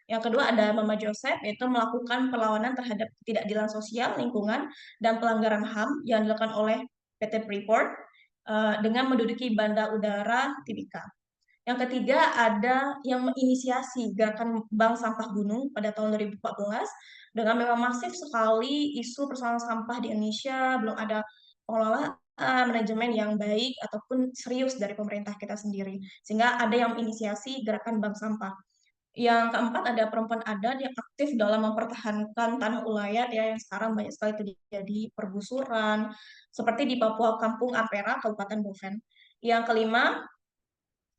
Yang kedua ada Mama Joseph, yaitu melakukan perlawanan terhadap ketidakadilan sosial, lingkungan, dan pelanggaran HAM yang dilakukan oleh PT Freeport dengan menduduki Bandar Udara Timika. Yang ketiga ada yang menginisiasi gerakan Bank Sampah Gunung pada tahun 2014 dengan memang masif sekali isu persoalan sampah di Indonesia, belum ada pengelolaan manajemen yang baik ataupun serius dari pemerintah kita sendiri. Sehingga ada yang menginisiasi gerakan Bank Sampah. Yang keempat ada perempuan adat yang aktif dalam mempertahankan tanah ulayat ya, yang sekarang banyak sekali terjadi pergusuran seperti di Papua Kampung Ampera, Kabupaten Boven. Yang kelima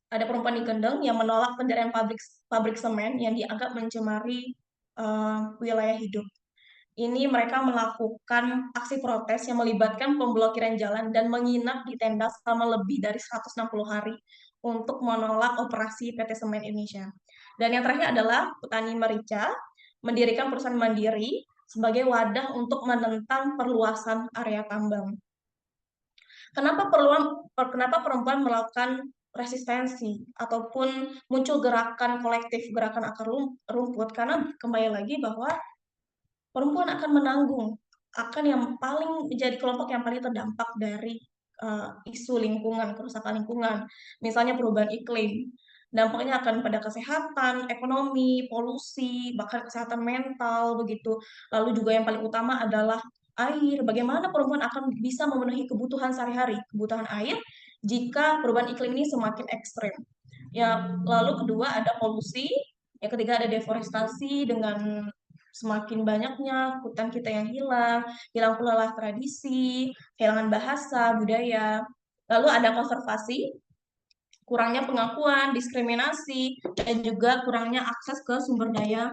ada perempuan di Kendeng yang menolak pendirian pabrik semen yang dianggap mencemari wilayah hidup. ini mereka melakukan aksi protes yang melibatkan pemblokiran jalan dan menginap di tenda selama lebih dari 160 hari untuk menolak operasi PT Semen Indonesia. Dan yang terakhir adalah petani merica mendirikan perusahaan mandiri sebagai wadah untuk menentang perluasan area tambang. Kenapa perempuan melakukan resistensi ataupun muncul gerakan kolektif, gerakan akar rumput? Karena kembali lagi bahwa perempuan akan menanggung, akan yang paling menjadi kelompok yang paling terdampak dari isu lingkungan, kerusakan lingkungan, misalnya perubahan iklim. Dampaknya akan pada kesehatan, ekonomi, polusi, bahkan kesehatan mental, begitu. Lalu juga yang paling utama adalah air. Bagaimana perempuan akan bisa memenuhi kebutuhan sehari-hari, kebutuhan air, jika perubahan iklim ini semakin ekstrem. Ya, lalu kedua ada polusi, yang ketiga ada deforestasi dengan semakin banyaknya hutan kita yang hilang pula lah tradisi, kehilangan bahasa, budaya. Lalu ada konservasi, kurangnya pengakuan, diskriminasi, dan juga kurangnya akses ke sumber daya.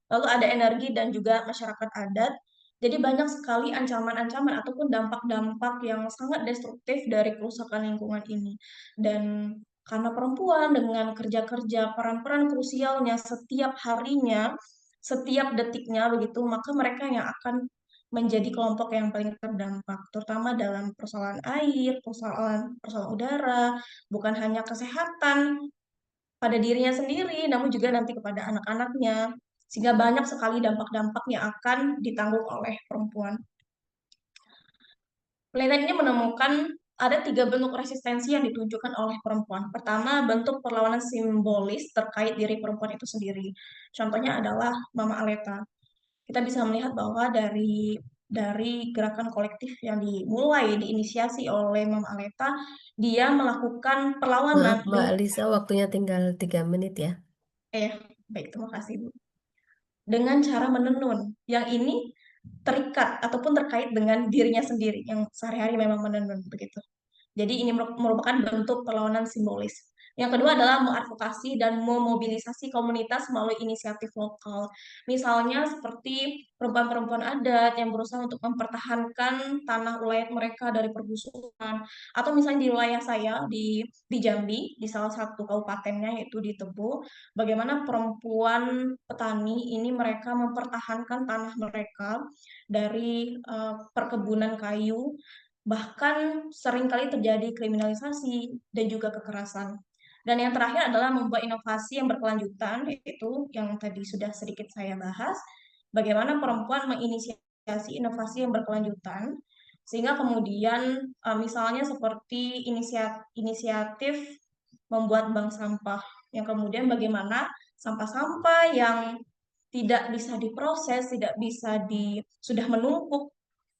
Lalu ada energi dan juga masyarakat adat. Jadi banyak sekali ancaman-ancaman ataupun dampak-dampak yang sangat destruktif dari kerusakan lingkungan ini. Dan karena perempuan dengan kerja-kerja peran-peran krusialnya setiap harinya, setiap detiknya begitu, maka mereka yang akan menjadi kelompok yang paling terdampak, terutama dalam persoalan air, persoalan udara, bukan hanya kesehatan pada dirinya sendiri, namun juga nanti kepada anak-anaknya, sehingga banyak sekali dampak-dampak yang akan ditanggung oleh perempuan. Penelitian ini menemukan ada 3 bentuk resistensi yang ditunjukkan oleh perempuan. Pertama, bentuk perlawanan simbolis terkait diri perempuan itu sendiri. Contohnya adalah Mama Aleta. Kita bisa melihat bahwa dari gerakan kolektif yang diinisiasi oleh Mama Aleta, dia melakukan perlawanan. Maaf, Mbak Alisa, waktunya tinggal 3 menit ya. Baik, terima kasih, Bu. Dengan cara menenun, yang ini terikat ataupun terkait dengan dirinya sendiri, yang sehari-hari memang menenun, begitu. Jadi ini merupakan bentuk perlawanan simbolis. Yang kedua adalah mengadvokasi dan memobilisasi komunitas melalui inisiatif lokal. Misalnya seperti perempuan-perempuan adat yang berusaha untuk mempertahankan tanah ulayat mereka dari perbusukan. Atau misalnya di wilayah saya, di Jambi, di salah satu kabupatennya yaitu di Tebo, bagaimana perempuan petani ini mereka mempertahankan tanah mereka dari perkebunan kayu, bahkan seringkali terjadi kriminalisasi dan juga kekerasan. Dan yang terakhir adalah membuat inovasi yang berkelanjutan, yaitu yang tadi sudah sedikit saya bahas, bagaimana perempuan menginisiasi inovasi yang berkelanjutan, sehingga kemudian misalnya seperti inisiatif membuat bank sampah, yang kemudian bagaimana sampah-sampah yang tidak bisa diproses, sudah menumpuk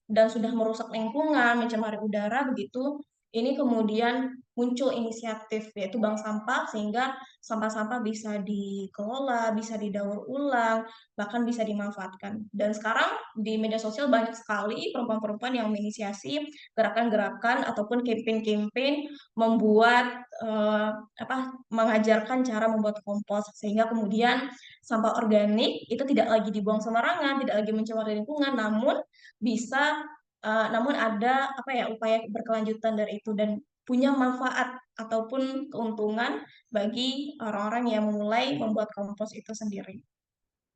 dan sudah merusak lingkungan, mencemari udara begitu, ini kemudian muncul inisiatif yaitu bank sampah sehingga sampah-sampah bisa dikelola, bisa didaur ulang, bahkan bisa dimanfaatkan. Dan sekarang di media sosial banyak sekali perempuan-perempuan yang menginisiasi gerakan-gerakan ataupun campaign-campaign membuat mengajarkan cara membuat kompos sehingga kemudian sampah organik itu tidak lagi dibuang sembarangan, tidak lagi mencemari lingkungan, namun ada upaya berkelanjutan dari itu dan punya manfaat ataupun keuntungan bagi orang-orang yang memulai membuat kompos itu sendiri.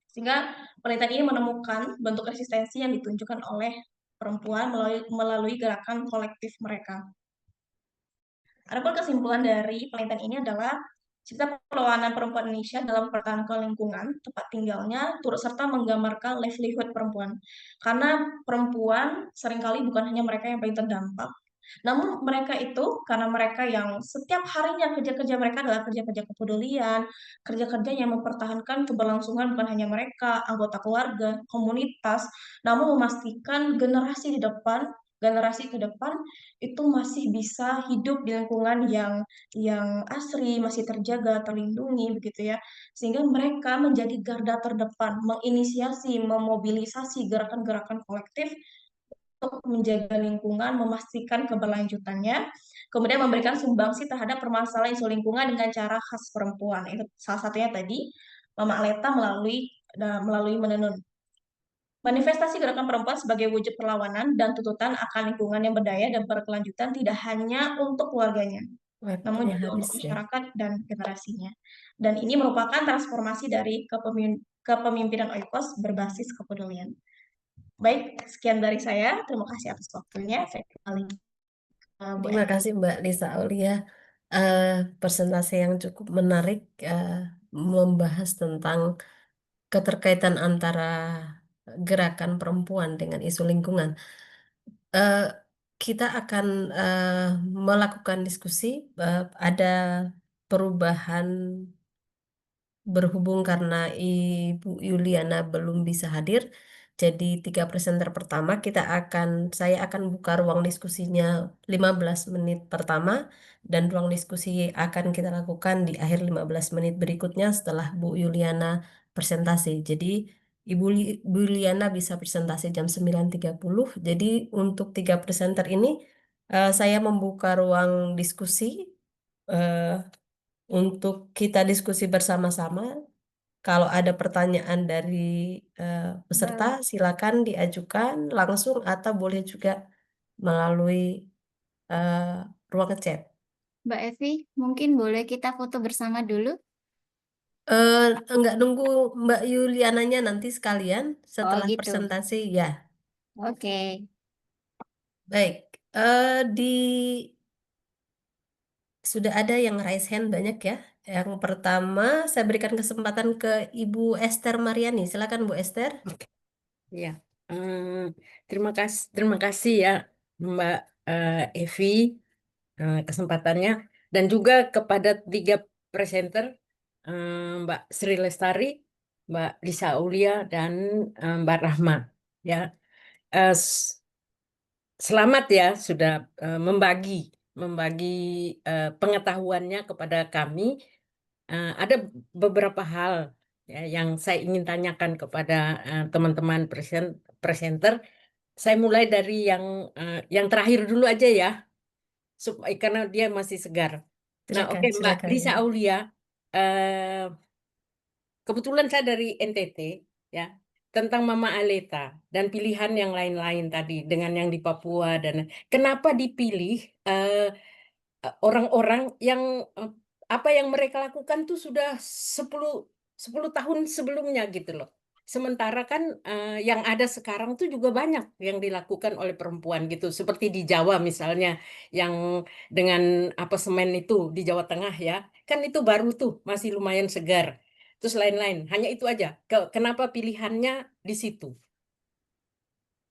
Sehingga penelitian ini menemukan bentuk resistensi yang ditunjukkan oleh perempuan melalui gerakan kolektif mereka. Adapun kesimpulan dari penelitian ini adalah cipta perlawanan perempuan Indonesia dalam mempertahankan lingkungan tempat tinggalnya turut serta menggambarkan livelihood perempuan. Karena perempuan seringkali bukan hanya mereka yang paling terdampak, namun mereka itu karena mereka yang setiap harinya kerja-kerja mereka adalah kerja-kerja kepedulian, kerja-kerja yang mempertahankan keberlangsungan bukan hanya mereka, anggota keluarga, komunitas, namun memastikan generasi ke depan itu masih bisa hidup di lingkungan yang asri, masih terjaga, terlindungi begitu ya. Sehingga mereka menjadi garda terdepan, menginisiasi, memobilisasi gerakan-gerakan kolektif untuk menjaga lingkungan, memastikan keberlanjutannya, kemudian memberikan sumbangsi terhadap permasalahan isu lingkungan dengan cara khas perempuan. Itu salah satunya tadi Mama Aleta melalui melalui menenun. Manifestasi gerakan perempuan sebagai wujud perlawanan dan tuntutan akan lingkungan yang berdaya dan berkelanjutan tidak hanya untuk keluarganya, namun Waktunya juga habis untuk ya. masyarakat dan generasinya. Dan ini merupakan transformasi dari kepemimpinan Oikos berbasis kepedulian. Baik, sekian dari saya. Terima kasih atas waktunya. Saya kembali ke Bu Terima Eva. kasih Mbak Lisa Aulia. Presentasi yang cukup menarik, membahas tentang keterkaitan antara gerakan perempuan dengan isu lingkungan. Eh, kita akan melakukan diskusi. Ada perubahan berhubung karena Ibu Yuliana belum bisa hadir. Jadi 3 presenter pertama saya akan buka ruang diskusinya 15 menit pertama dan ruang diskusi akan kita lakukan di akhir 15 menit berikutnya setelah Bu Yuliana presentasi. Jadi Bu Yuliana bisa presentasi jam 9.30. Jadi untuk 3 presenter ini saya membuka ruang diskusi eh, untuk kita diskusi bersama-sama. Kalau ada pertanyaan dari peserta, silakan diajukan langsung atau boleh juga melalui eh, ruang chat. Mbak Evi, mungkin boleh kita foto bersama dulu? Enggak nunggu Mbak Yuliananya nanti sekalian setelah gitu. presentasi ya. Oke. Baik, sudah ada yang raise hand banyak ya. Yang pertama saya berikan kesempatan ke Ibu Esther Mariani. Silakan Bu Esther. Ya, terima kasih ya Mbak Evi kesempatannya dan juga kepada 3 presenter Mbak Sri Lestari, Mbak Lisa Aulia dan Mbak Rahma. Ya, eh, s- selamat ya sudah membagi pengetahuannya kepada kami. Ada beberapa hal ya, yang saya ingin tanyakan kepada teman-teman presenter. Saya mulai dari yang terakhir dulu aja ya, karena dia masih segar. Nah, Silakan, oke Mbak silakan. Lisa Aulia, eh, kebetulan saya dari NTT ya, tentang Mama Aleta dan pilihan yang lain-lain tadi dengan yang di Papua dan kenapa dipilih orang-orang yang apa yang mereka lakukan tuh sudah 10 tahun sebelumnya gitu loh. Sementara kan yang ada sekarang tuh juga banyak yang dilakukan oleh perempuan gitu. Seperti di Jawa misalnya yang dengan apa semen itu di Jawa Tengah ya. Kan itu baru tuh masih lumayan segar. Terus lain-lain. Hanya itu aja. Kenapa pilihannya di situ?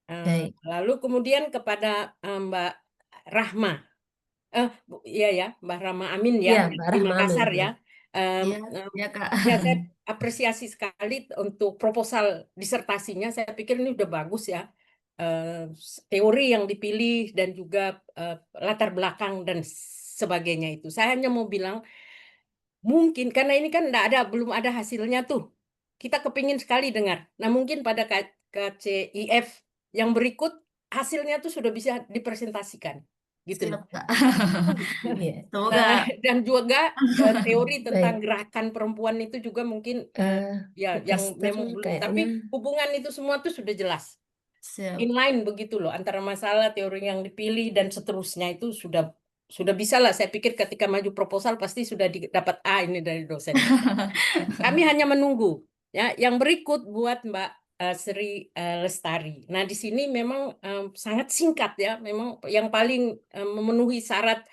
Baik. Lalu kemudian kepada Mbak Rahma. Iya ya, Mbak Rama Amin ya, Ya, Mbak di Rahma Amin. Makassar ya. Em, Ya, em, ya Kak. ya, saya apresiasi sekali untuk proposal disertasinya. Saya pikir ini udah bagus ya. Teori yang dipilih dan juga latar belakang dan sebagainya itu. Saya hanya mau bilang, mungkin karena ini kan belum ada hasilnya tuh. Kita kepingin sekali dengar. Nah, mungkin pada KCIF yang berikut hasilnya tuh sudah bisa dipresentasikan. Gitu loh. Siap Kak. Iya. Semoga Dan juga teori tentang Baik. gerakan perempuan itu juga mungkin ya Bu yang Esther memang belum, kayaknya tapi hubungan itu semua tuh sudah jelas siap. inline begitu loh antara masalah teori yang dipilih dan seterusnya itu sudah bisa lah. Saya pikir ketika maju proposal pasti sudah dapat A ini dari dosennya. Kami hanya menunggu ya yang berikut buat Mbak Sri Lestari. Nah, di sini memang sangat singkat ya. Memang yang paling memenuhi syarat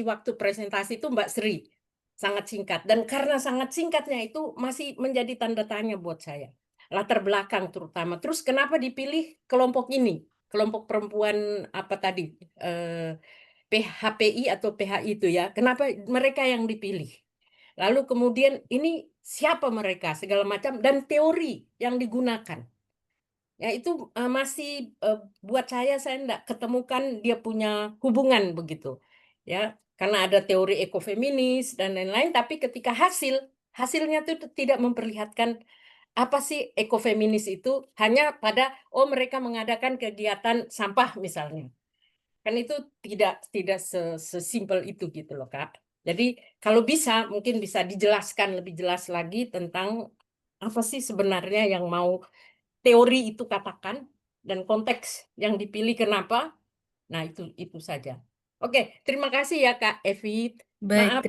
waktu presentasi itu Mbak Sri. Sangat singkat. Dan karena sangat singkatnya itu masih menjadi tanda tanya buat saya. Latar belakang terutama. Terus kenapa dipilih kelompok ini? Kelompok perempuan apa tadi? PHPI atau PHI itu ya. Kenapa mereka yang dipilih? Lalu kemudian ini siapa mereka segala macam dan teori yang digunakan. Ya itu masih buat saya enggak ketemukan dia punya hubungan begitu. Ya, karena ada teori ekofeminis dan lain-lain tapi ketika hasilnya itu tidak memperlihatkan apa sih ekofeminis itu hanya pada mereka mengadakan kegiatan sampah misalnya. Kan itu tidak sesimpel itu gitu loh, Kak. Jadi kalau bisa mungkin bisa dijelaskan lebih jelas lagi tentang apa sih sebenarnya yang mau teori itu katakan dan konteks yang dipilih kenapa. Nah, itu saja. Oke, terima kasih ya Kak Evi. Baik, Maaf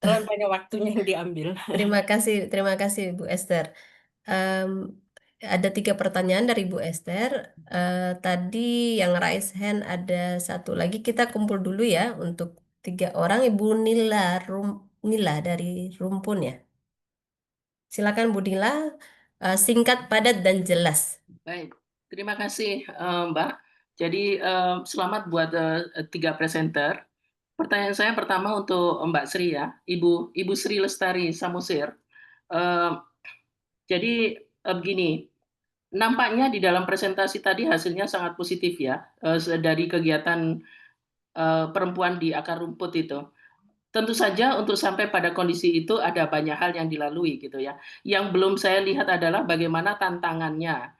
terlalu banyak waktunya yang diambil. terima kasih Bu Esther. Em, ada 3 pertanyaan dari Bu Esther. Tadi yang raise hand ada satu lagi. Kita kumpul dulu ya untuk 3 orang. Ibu Nila dari Rumpun ya. Silakan Bu Nila, singkat, padat, dan jelas. Baik, terima kasih Mbak. Jadi selamat buat 3 presenter. Pertanyaan saya pertama untuk Mbak Sri ya, Ibu Sri Lestari Samosir. Eh, jadi begini, nampaknya di dalam presentasi tadi hasilnya sangat positif ya, dari kegiatan perempuan di akar rumput itu. Tentu saja untuk sampai pada kondisi itu ada banyak hal yang dilalui gitu ya. Yang belum saya lihat adalah bagaimana tantangannya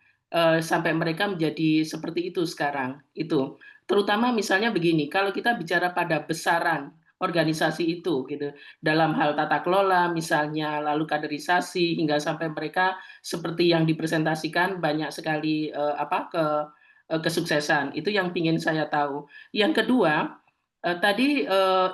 sampai mereka menjadi seperti itu sekarang. Itu terutama misalnya begini, kalau kita bicara pada besaran organisasi itu gitu, dalam hal tata kelola misalnya, lalu kaderisasi hingga sampai mereka seperti yang dipresentasikan banyak sekali kesuksesan. Itu yang ingin saya tahu. Yang kedua, tadi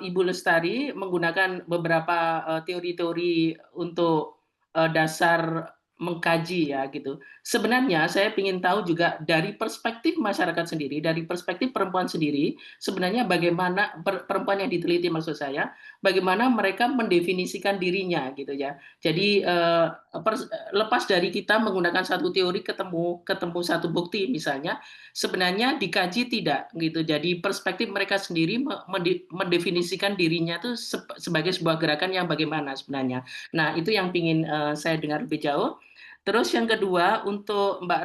Ibu Lestari menggunakan beberapa teori-teori untuk dasar mengkaji ya gitu. Sebenarnya saya ingin tahu juga dari perspektif masyarakat sendiri, dari perspektif perempuan sendiri, sebenarnya bagaimana perempuan yang diteliti maksud saya, bagaimana mereka mendefinisikan dirinya gitu ya. Jadi lepas dari kita menggunakan satu teori ketemu satu bukti misalnya, sebenarnya dikaji tidak gitu. Jadi perspektif mereka sendiri mendefinisikan dirinya itu sebagai sebuah gerakan yang bagaimana sebenarnya. Nah, itu yang ingin saya dengar lebih jauh. Terus yang kedua untuk Mbak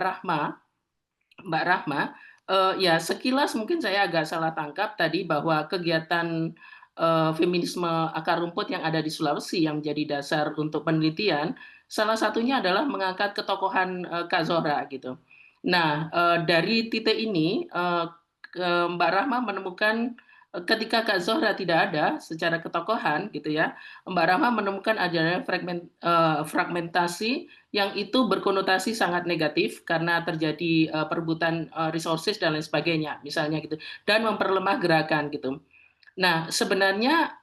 Rahma, ya sekilas mungkin saya agak salah tangkap tadi bahwa kegiatan feminisme akar rumput yang ada di Sulawesi yang menjadi dasar untuk penelitian, salah satunya adalah mengangkat ketokohan Kak Zohra gitu. Nah, dari titik ini Mbak Rahma menemukan ketika Kak Zohra tidak ada secara ketokohan gitu ya, Mbak Rahma menemukan adanya fragmentasi yang itu berkonotasi sangat negatif karena terjadi perebutan resources dan lain sebagainya misalnya gitu, dan memperlemah gerakan gitu. Nah, sebenarnya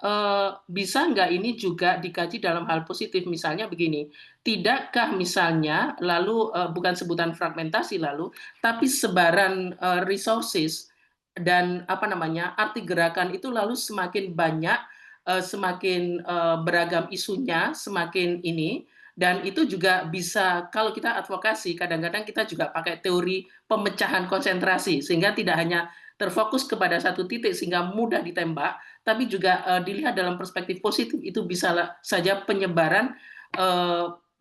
bisa nggak ini juga dikaji dalam hal positif? Misalnya begini, tidakkah misalnya lalu bukan sebutan fragmentasi lalu, tapi sebaran resources dan arti gerakan itu lalu semakin banyak, semakin beragam isunya, semakin ini, dan itu juga bisa kalau kita advokasi, kadang-kadang kita juga pakai teori pemecahan konsentrasi sehingga tidak hanya terfokus kepada satu titik sehingga mudah ditembak, tapi juga dilihat dalam perspektif positif itu bisa saja penyebaran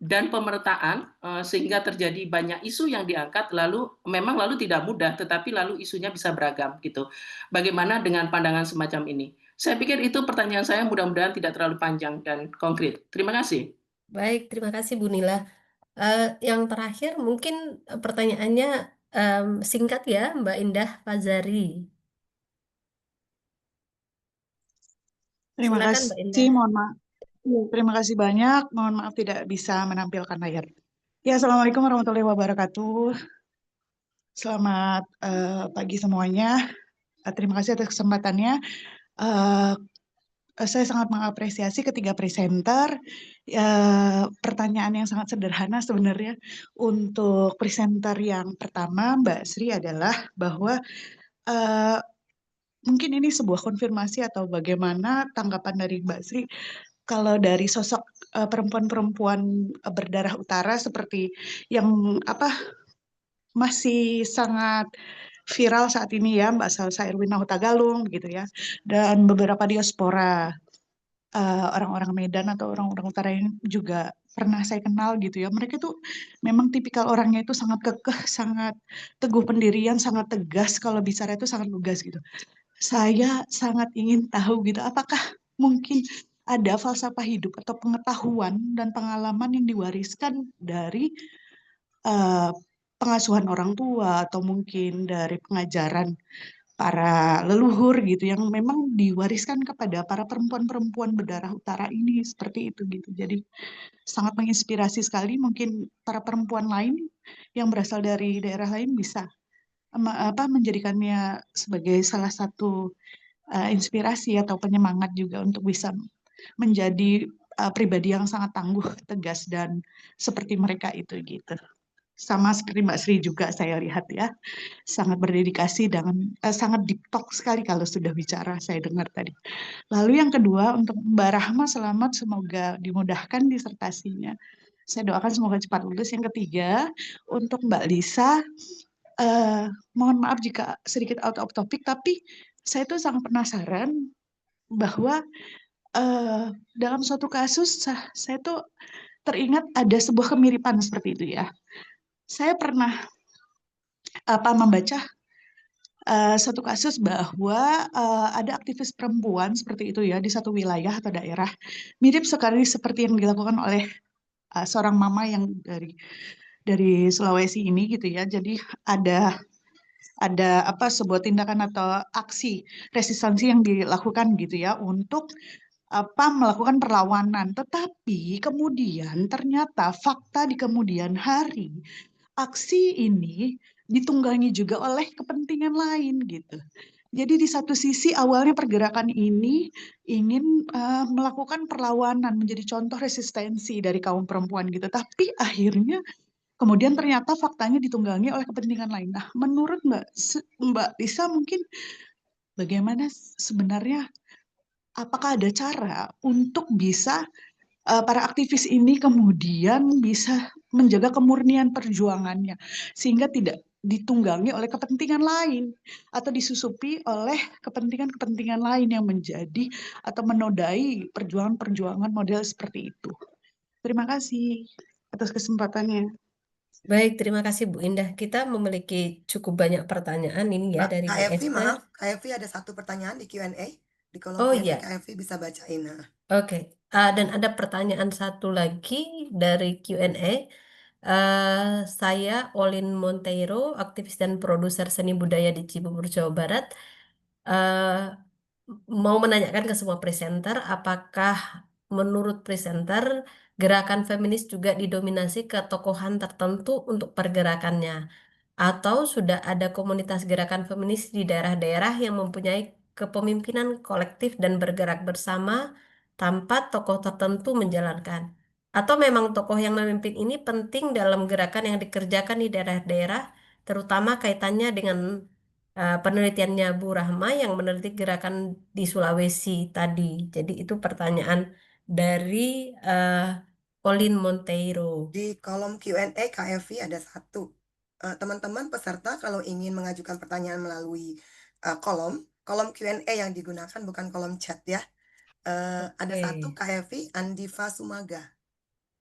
dan pemeretaan sehingga terjadi banyak isu yang diangkat lalu tidak mudah tetapi lalu isunya bisa beragam gitu. Bagaimana dengan pandangan semacam ini? Saya pikir itu pertanyaan saya, mudah-mudahan tidak terlalu panjang dan konkret. Terima kasih. Baik, terima kasih Bu Nila. Yang terakhir mungkin pertanyaannya singkat ya, Mbak Indah Fazari. Terima Silakan kasih, Mbak Indah. mohon maaf. Iya, terima kasih banyak. Mohon maaf tidak bisa menampilkan layar. Ya, Assalamualaikum warahmatullahi wabarakatuh. Selamat pagi semuanya. Terima kasih atas kesempatannya. Saya sangat mengapresiasi ketiga presenter. Pertanyaan yang sangat sederhana sebenarnya. Untuk presenter yang pertama, Mbak Sri, adalah bahwa mungkin ini sebuah konfirmasi atau bagaimana tanggapan dari Mbak Sri kalau dari sosok perempuan-perempuan berdarah utara seperti yang masih sangat viral saat ini ya, Mbak Salsa Erwina Huta Galung begitu ya, dan beberapa diaspora orang-orang Medan atau orang-orang utara yang juga pernah saya kenal gitu ya. Mereka tuh memang tipikal orangnya itu sangat kekeh, sangat teguh pendirian, sangat tegas, kalau bicara itu sangat lugas gitu. Saya sangat ingin tahu gitu, apakah mungkin ada falsafah hidup atau pengetahuan dan pengalaman yang diwariskan dari pengasuhan orang tua atau mungkin dari pengajaran para leluhur gitu yang memang diwariskan kepada para perempuan-perempuan berdarah utara ini seperti itu gitu. Jadi sangat menginspirasi sekali. Mungkin para perempuan lain yang berasal dari daerah lain bisa menjadikannya sebagai salah satu inspirasi atau penyemangat juga untuk bisa menjadi pribadi yang sangat tangguh, tegas dan seperti mereka itu gitu. Sama seperti Mbak Sri juga saya lihat ya, sangat berdedikasi dan sangat deep talk sekali kalau sudah bicara, saya dengar tadi. Lalu yang kedua untuk Mbak Rahma, selamat, semoga dimudahkan disertasinya. Saya doakan semoga cepat lulus. Yang ketiga untuk Mbak Lisa, mohon maaf jika sedikit out of topic, tapi saya tuh sangat penasaran bahwa dalam suatu kasus saya tuh teringat ada sebuah kemiripan seperti itu ya. Saya pernah membaca satu kasus bahwa ada aktivis perempuan seperti itu ya di satu wilayah atau daerah mirip sekali seperti yang dilakukan oleh seorang mama yang dari Sulawesi ini gitu ya. Jadi ada sebuah tindakan atau aksi resistansi yang dilakukan gitu ya untuk melakukan perlawanan. Tetapi kemudian ternyata fakta di kemudian hari aksi ini ditunggangi juga oleh kepentingan lain gitu. Jadi di satu sisi awalnya pergerakan ini ingin melakukan perlawanan menjadi contoh resistensi dari kaum perempuan gitu. Tapi akhirnya kemudian ternyata faktanya ditunggangi oleh kepentingan lain. Nah, menurut Mbak Lisa mungkin bagaimana sebenarnya, apakah ada cara untuk bisa para aktivis ini kemudian bisa menjaga kemurnian perjuangannya sehingga tidak ditunggangi oleh kepentingan lain atau disusupi oleh kepentingan-kepentingan lain yang menjadi atau menodai perjuangan-perjuangan model seperti itu. Terima kasih atas kesempatannya. Baik, terima kasih Bu Indah. Kita memiliki cukup banyak pertanyaan ini ya dari Kak Bu Evi, Esther. maaf, Kak Evi ada satu pertanyaan di Q&A. Di kolom Oh Q&A iya, Kak Evi bisa bacain. Nah, oke. Dan ada pertanyaan satu lagi dari Q&A. Saya Olin Monteiro, aktivis dan produser seni budaya di Cibubur, Jawa Barat. eh, Mau menanyakan ke semua presenter, apakah menurut presenter gerakan feminis juga didominasi ketokohan tertentu untuk pergerakannya? Atau sudah ada komunitas gerakan feminis di daerah-daerah yang mempunyai kepemimpinan kolektif dan bergerak bersama tanpa tokoh tertentu menjalankan? Atau memang tokoh yang memimpin ini penting dalam gerakan yang dikerjakan di daerah-daerah, terutama kaitannya dengan penelitiannya Bu Rahma yang meneliti gerakan di Sulawesi tadi. Jadi itu pertanyaan dari Olin Monteiro. di kolom Q&A Kak Evi ada satu. Teman-teman peserta kalau ingin mengajukan pertanyaan melalui kolom Q&A yang digunakan bukan kolom chat ya. Ada satu Kak Evi, Andiva Sumaga.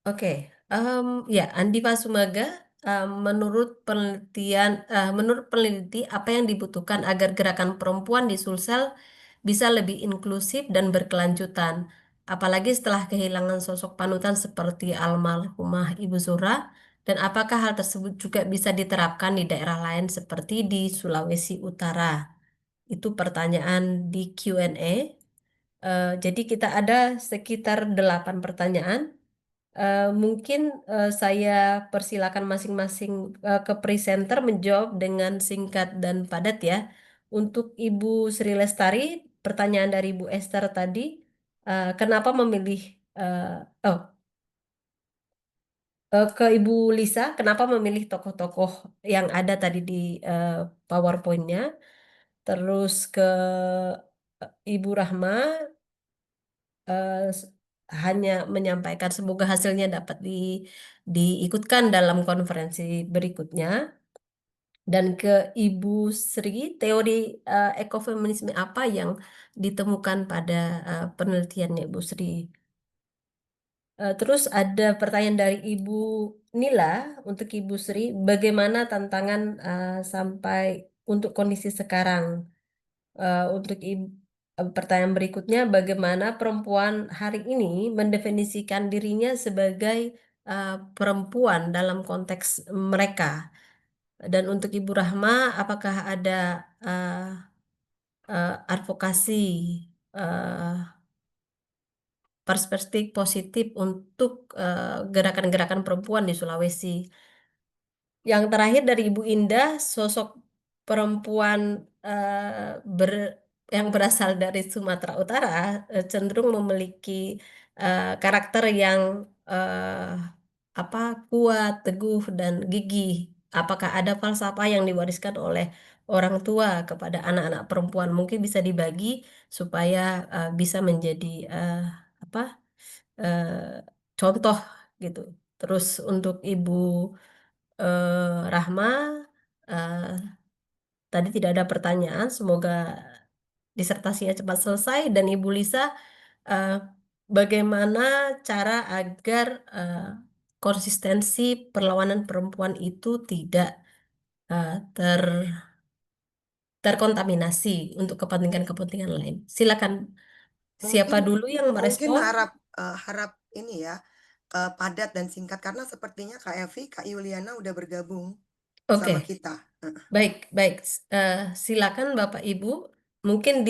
Oke, ya Andi Fasumaga, menurut peneliti apa yang dibutuhkan agar gerakan perempuan di Sulsel bisa lebih inklusif dan berkelanjutan, apalagi setelah kehilangan sosok panutan seperti almarhumah Ibu Zura, dan apakah hal tersebut juga bisa diterapkan di daerah lain seperti di Sulawesi Utara? Itu pertanyaan di Q&A. Jadi kita ada sekitar 8 pertanyaan. Mungkin saya persilakan masing-masing ke presenter menjawab dengan singkat dan padat ya. Untuk Ibu Sri Lestari, pertanyaan dari Ibu Esther tadi, kenapa memilih eh, oh ke Ibu Lisa, kenapa memilih tokoh-tokoh yang ada tadi di PowerPoint-nya? Terus ke Ibu Rahma, eh, s- hanya menyampaikan semoga hasilnya dapat diikutkan dalam konferensi berikutnya. Dan ke Ibu Sri, teori ekofeminisme apa yang ditemukan pada penelitiannya Ibu Sri? Terus ada pertanyaan dari Ibu Nila untuk Ibu Sri, bagaimana tantangan sampai untuk kondisi sekarang? Untuk pertanyaan berikutnya, bagaimana perempuan hari ini mendefinisikan dirinya sebagai perempuan dalam konteks mereka? Dan untuk Ibu Rahma, apakah ada advokasi perspektif positif untuk gerakan-gerakan perempuan di Sulawesi. Yang terakhir dari Ibu Indah, sosok perempuan yang berasal dari Sumatera Utara cenderung memiliki karakter yang kuat, teguh, dan gigih. Apakah ada falsafah yang diwariskan oleh orang tua kepada anak-anak perempuan? Mungkin bisa dibagi supaya bisa menjadi apa contoh gitu. Terus untuk Ibu Rahma, eh, tadi tidak ada pertanyaan. Semoga disertasinya cepat selesai. Dan Ibu Lisa, eh, bagaimana cara agar konsistensi perlawanan perempuan itu tidak eh, terkontaminasi untuk kepentingan-kepentingan lain? Silakan, siapa Mungkin dulu yang mungkin merespon? harap ini ya padat dan singkat karena sepertinya Kak Evi, Kak Yuliana udah bergabung Oke. sama kita. Baik, baik. Silakan Bapak Ibu, mungkin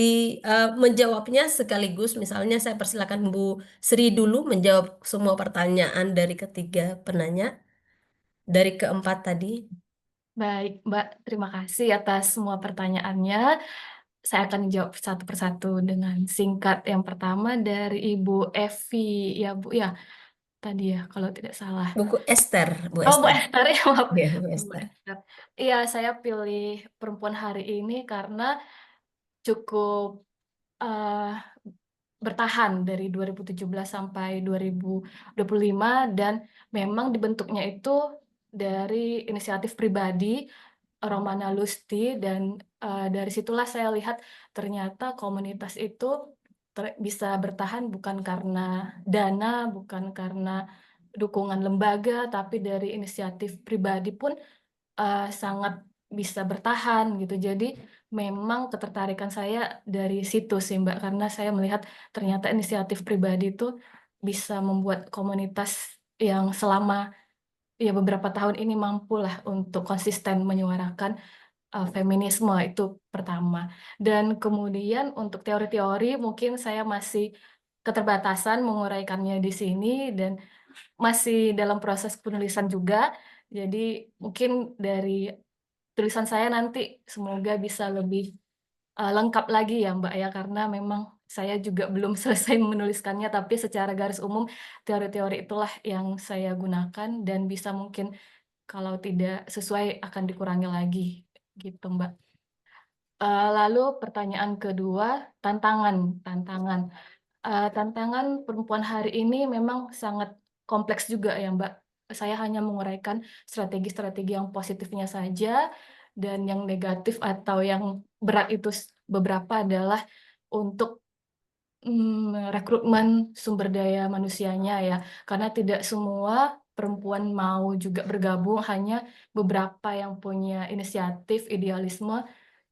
menjawabnya sekaligus. Misalnya saya persilakan Bu Sri dulu menjawab semua pertanyaan dari ketiga penanya, dari keempat tadi. Baik, Mbak, terima kasih atas semua pertanyaannya. Saya akan jawab satu persatu dengan singkat. Yang pertama dari Ibu Evi, ya Bu, ya tadi ya kalau tidak salah. Buku Esther, Bu Oh, Bu Esther. Esther, ya maaf. Iya, Bu Bu Esther. Esther. Iya, saya pilih perempuan hari ini karena cukup eh, bertahan dari 2017 sampai 2025 dan memang dibentuknya itu dari inisiatif pribadi Romana Lusti dan dari situlah saya lihat ternyata komunitas itu bisa bertahan bukan karena dana, bukan karena dukungan lembaga, tapi dari inisiatif pribadi pun sangat bisa bertahan gitu. Jadi memang ketertarikan saya dari situ sih Mbak, karena saya melihat ternyata inisiatif pribadi itu bisa membuat komunitas yang selama ya beberapa tahun ini mampulah untuk konsisten menyuarakan feminisme itu pertama. Dan kemudian untuk teori-teori mungkin saya masih keterbatasan menguraikannya di sini dan masih dalam proses penulisan juga. Jadi mungkin dari tulisan saya nanti semoga bisa lebih lengkap lagi ya Mbak ya, karena memang saya juga belum selesai menuliskannya, tapi secara garis umum teori-teori itulah yang saya gunakan dan bisa mungkin kalau tidak sesuai akan dikurangi lagi gitu Mbak. Lalu pertanyaan kedua, tantangan. Tantangan perempuan hari ini memang sangat kompleks juga ya Mbak. Saya hanya menguraikan strategi-strategi yang positifnya saja, dan yang negatif atau yang berat itu beberapa adalah untuk rekrutmen sumber daya manusianya ya. Karena tidak semua perempuan mau juga bergabung, hanya beberapa yang punya inisiatif, idealisme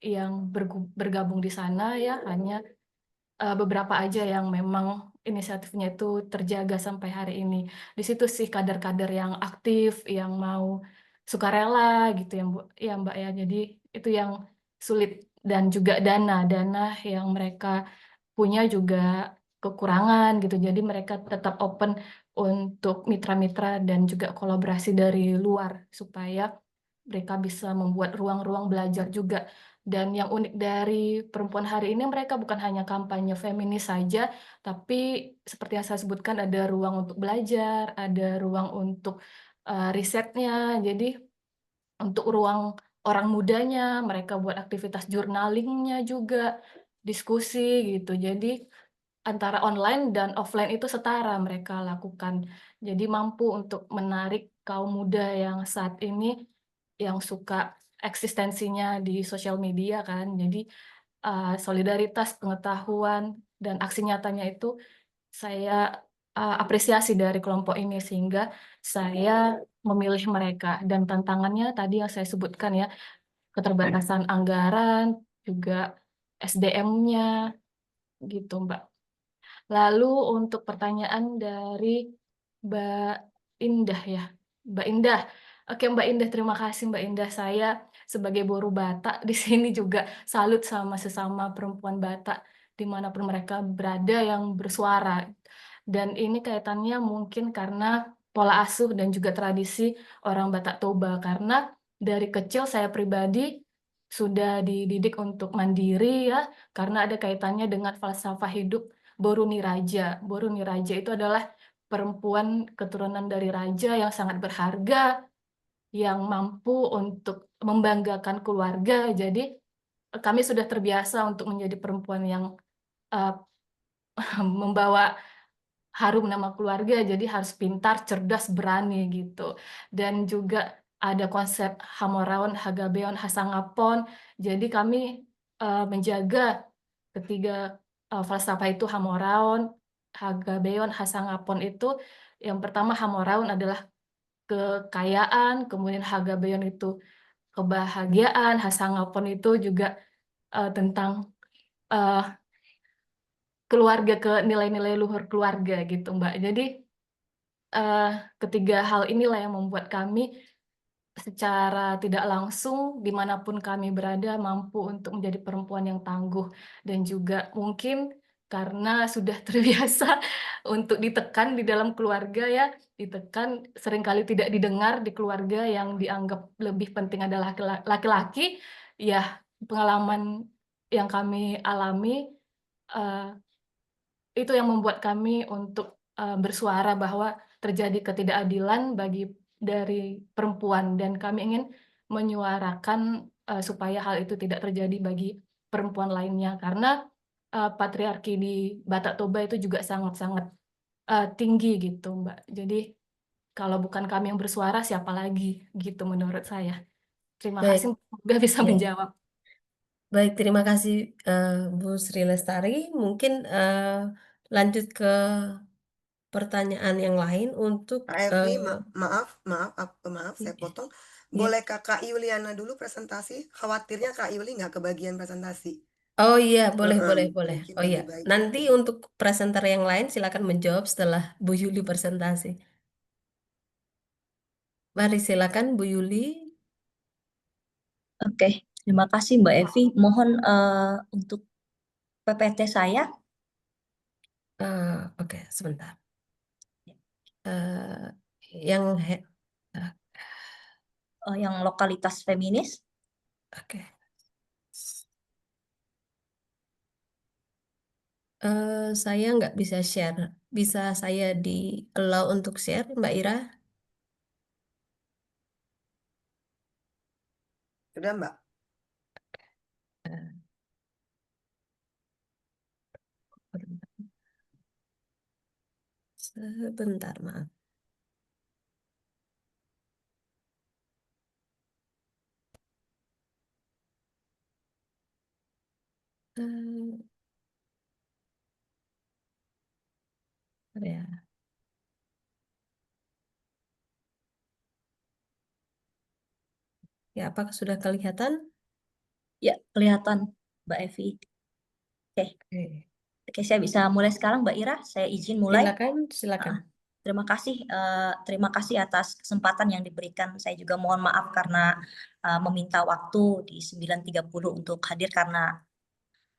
yang bergabung di sana ya, hanya beberapa aja yang memang inisiatifnya itu terjaga sampai hari ini. Di situ sih kader-kader yang aktif, yang mau sukarela gitu ya, ya Mbak ya. Jadi itu yang sulit dan juga dana yang mereka punya juga kekurangan gitu. Jadi mereka tetap open untuk mitra-mitra dan juga kolaborasi dari luar supaya mereka bisa membuat ruang-ruang belajar juga. Dan yang unik dari perempuan hari ini, mereka bukan hanya kampanye feminis saja, tapi seperti yang saya sebutkan ada ruang untuk belajar, ada ruang untuk risetnya. Jadi untuk ruang orang mudanya, mereka buat aktivitas jurnalingnya juga, diskusi gitu. Jadi antara online dan offline itu setara mereka lakukan. Jadi mampu untuk menarik kaum muda yang saat ini yang suka eksistensinya di sosial media kan. Jadi solidaritas, pengetahuan, dan aksi nyatanya itu saya apresiasi dari kelompok ini sehingga saya memilih mereka. Dan tantangannya tadi yang saya sebutkan ya, keterbatasan anggaran, juga SDM-nya gitu Mbak. Lalu untuk pertanyaan dari Mbak Indah ya. Mbak Indah. Oke Mbak Indah, terima kasih Mbak Indah. Saya sebagai buruh Batak di sini juga salut sama sesama perempuan Batak dimanapun mereka berada yang bersuara. Dan ini kaitannya mungkin karena pola asuh dan juga tradisi orang Batak Toba. Karena dari kecil saya pribadi sudah dididik untuk mandiri ya, karena ada kaitannya dengan falsafah hidup Boruni Raja. Boruni Raja itu adalah perempuan keturunan dari raja yang sangat berharga, yang mampu untuk membanggakan keluarga. Jadi kami sudah terbiasa untuk menjadi perempuan yang uh, membawa harum nama keluarga, jadi harus pintar, cerdas, berani gitu. Dan juga ada konsep Hamoraon, Hagabeon, Hasangapon. Jadi kami menjaga ketiga falsafah itu, Hamoraon, Hagabeon, Hasangapon itu. Yang pertama Hamoraon adalah kekayaan, kemudian Hagabeon itu kebahagiaan, Hasangapon itu juga tentang keluarga, ke nilai-nilai luhur keluarga gitu Mbak. Jadi ketiga hal inilah yang membuat kami secara tidak langsung dimanapun kami berada mampu untuk menjadi perempuan yang tangguh. Dan juga mungkin karena sudah terbiasa untuk ditekan di dalam keluarga ya, ditekan seringkali tidak didengar di keluarga yang dianggap lebih penting adalah laki-laki, ya pengalaman yang kami alami itu yang membuat kami untuk bersuara bahwa terjadi ketidakadilan dari perempuan, dan kami ingin menyuarakan supaya hal itu tidak terjadi bagi perempuan lainnya, karena patriarki di Batak Toba itu juga sangat-sangat tinggi gitu Mbak. Jadi kalau bukan kami yang bersuara, siapa lagi gitu menurut saya. Terima Baik, kasih, semoga bisa ya. menjawab. Baik, terima kasih Bu Sri Lestari. Mungkin lanjut ke pertanyaan yang lain untuk Kak Evi, maaf, saya iya. potong. Iya. Boleh Kak Yuliana dulu presentasi? Khawatirnya Kak Yuli nggak kebagian presentasi. Oh iya, boleh. Mungkin Oh iya, lebih baik. nanti untuk presenter yang lain silakan menjawab setelah Bu Yuli presentasi. Mari silakan Bu Yuli. Oke, terima kasih Mbak Evi. Mohon untuk PPT saya. Oke, sebentar. Yang Yang lokalitas feminis. Oke. Saya nggak bisa share. Bisa saya di allow untuk share, Mbak Ira? Sudah Mbak? Sebentar, maaf. Ya. Ya, apakah sudah kelihatan? Ya, kelihatan Mbak Evi. Oke. Oke, saya bisa mulai sekarang Mbak Ira. Saya izin mulai. Silakan. Terima kasih atas kesempatan yang diberikan. Saya juga mohon maaf karena meminta waktu di 9.30 untuk hadir karena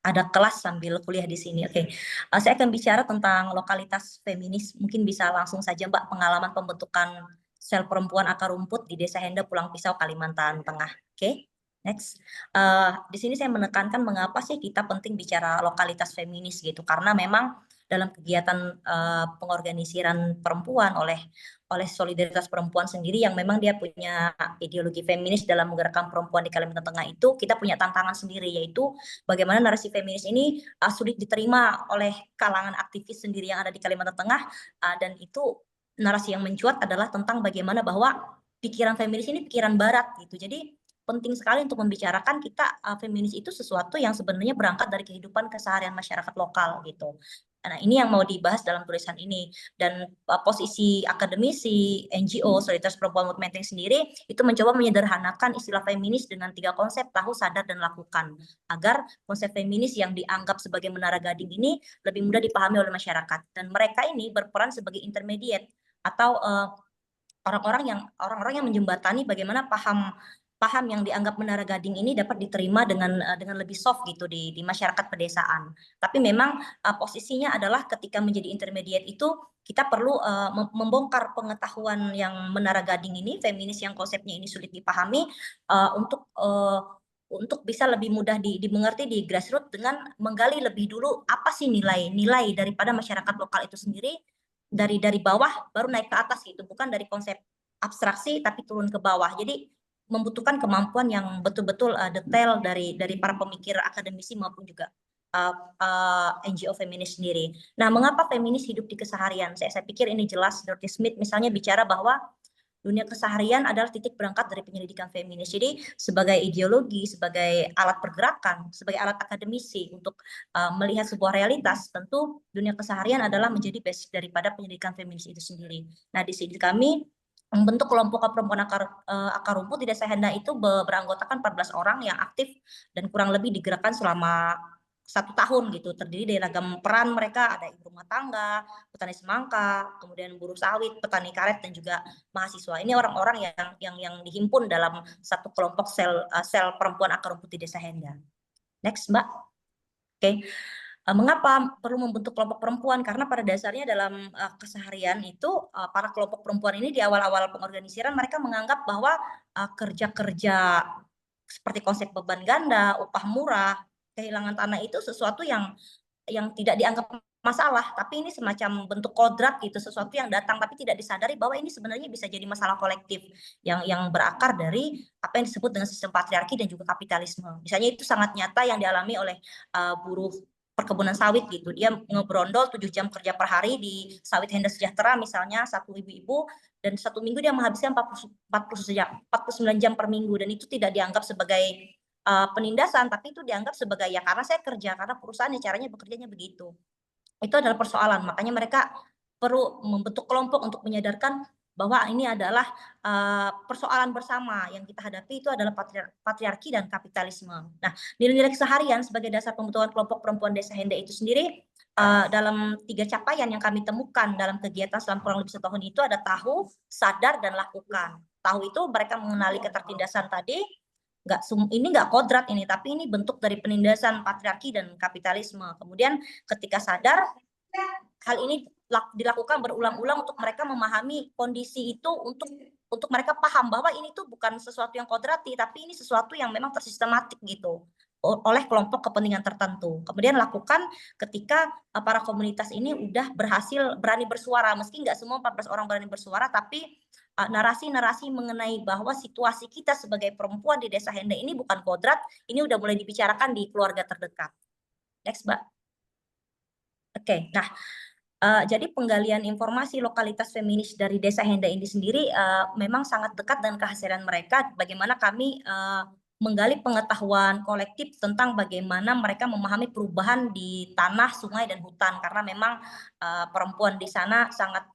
ada kelas sambil kuliah di sini. Oke, saya akan bicara tentang lokalitas feminis. Mungkin bisa langsung saja Mbak, pengalaman pembentukan sel perempuan akar rumput di Desa Henda, Pulang Pisau, Kalimantan Tengah. Oke, next. Di sini saya menekankan mengapa sih kita penting bicara lokalitas feminis gitu, karena memang dalam kegiatan pengorganisiran perempuan oleh solidaritas perempuan sendiri yang memang dia punya ideologi feminis dalam menggerakkan perempuan di Kalimantan Tengah itu, kita punya tantangan sendiri, yaitu bagaimana narasi feminis ini sulit diterima oleh kalangan aktivis sendiri yang ada di Kalimantan Tengah, dan itu narasi yang mencuat adalah tentang bagaimana bahwa pikiran feminis ini pikiran barat gitu. Jadi penting sekali untuk membicarakan kita feminis itu sesuatu yang sebenarnya berangkat dari kehidupan keseharian masyarakat lokal gitu. Nah, ini yang mau dibahas dalam tulisan ini. Dan posisi akademisi, NGO, Solidaritas Perempuan Movement sendiri itu mencoba menyederhanakan istilah feminis dengan 3 konsep: tahu, sadar, dan lakukan, agar konsep feminis yang dianggap sebagai menara gading ini lebih mudah dipahami oleh masyarakat. Dan mereka ini berperan sebagai intermediate atau orang-orang yang menjembatani bagaimana paham paham yang dianggap menara gading ini dapat diterima dengan lebih soft gitu di masyarakat pedesaan. Tapi memang posisinya adalah ketika menjadi intermediate itu kita perlu membongkar pengetahuan yang menara gading ini, feminis yang konsepnya ini sulit dipahami untuk bisa lebih mudah dimengerti di grassroots dengan menggali lebih dulu apa sih nilai daripada masyarakat lokal itu sendiri dari bawah baru naik ke atas gitu, bukan dari konsep abstraksi tapi turun ke bawah. Jadi membutuhkan kemampuan yang betul-betul detail dari para pemikir akademisi maupun juga NGO feminis sendiri. Nah, mengapa feminis hidup di keseharian? Saya pikir ini jelas. Dorothy Smith misalnya bicara bahwa dunia keseharian adalah titik berangkat dari penyelidikan feminis. Jadi sebagai ideologi, sebagai alat pergerakan, sebagai alat akademisi untuk melihat sebuah realitas, tentu dunia keseharian adalah menjadi basic daripada penyelidikan feminis itu sendiri. Nah, di sini kami membentuk kelompok perempuan akar rumput di Desa Henda itu beranggotakan 14 orang yang aktif dan kurang lebih digerakkan selama 1 tahun gitu, terdiri dari ragam peran mereka, ada ibu rumah tangga, petani semangka, kemudian buruh sawit, petani karet, dan juga mahasiswa. Ini orang-orang yang dihimpun dalam satu kelompok sel perempuan akar rumput di Desa Henda. Next, Mbak. Oke. Mengapa perlu membentuk kelompok perempuan? Karena pada dasarnya dalam keseharian itu para kelompok perempuan ini di awal-awal pengorganisiran mereka menganggap bahwa kerja-kerja seperti konsep beban ganda, upah murah, kehilangan tanah itu sesuatu yang tidak dianggap masalah, tapi ini semacam bentuk kodrat gitu, sesuatu yang datang tapi tidak disadari bahwa ini sebenarnya bisa jadi masalah kolektif yang berakar dari apa yang disebut dengan sistem patriarki dan juga kapitalisme. Misalnya itu sangat nyata yang dialami oleh buruh perkebunan sawit gitu. Dia ngebrondol 7 jam kerja per hari di sawit Henda Sejahtera misalnya, satu ibu-ibu, dan 1 minggu dia menghabiskan 49 jam per minggu, dan itu tidak dianggap sebagai penindasan, tapi itu dianggap sebagai ya karena saya kerja, karena perusahaan caranya bekerjanya begitu. Itu adalah persoalan, makanya mereka perlu membentuk kelompok untuk menyadarkan bahwa ini adalah persoalan bersama yang kita hadapi, itu adalah patriarki dan kapitalisme. Nah, nilai-nilai keseharian sebagai dasar pembentukan kelompok perempuan Desa Henda itu sendiri dalam 3 capaian yang kami temukan dalam kegiatan selama kurang lebih 1 tahun itu ada tahu, sadar, dan lakukan. Tahu itu mereka mengenali ketertindasan tadi, ini nggak kodrat ini, tapi ini bentuk dari penindasan patriarki dan kapitalisme. Kemudian ketika sadar, hal ini dilakukan berulang-ulang untuk mereka memahami kondisi itu, untuk mereka paham bahwa ini tuh bukan sesuatu yang kodrati, tapi ini sesuatu yang memang tersistematik gitu oleh kelompok kepentingan tertentu. Kemudian lakukan ketika para komunitas ini udah berhasil berani bersuara, meski nggak semua 14 orang berani bersuara, tapi narasi-narasi mengenai bahwa situasi kita sebagai perempuan di Desa Henda ini bukan kodrat, ini udah mulai dibicarakan di keluarga terdekat. Next, Mbak. Oke, nah jadi penggalian informasi lokalitas feminis dari Desa Henda ini sendiri memang sangat dekat dengan kehasilan mereka, bagaimana kami menggali pengetahuan kolektif tentang bagaimana mereka memahami perubahan di tanah, sungai, dan hutan, karena memang perempuan di sana sangat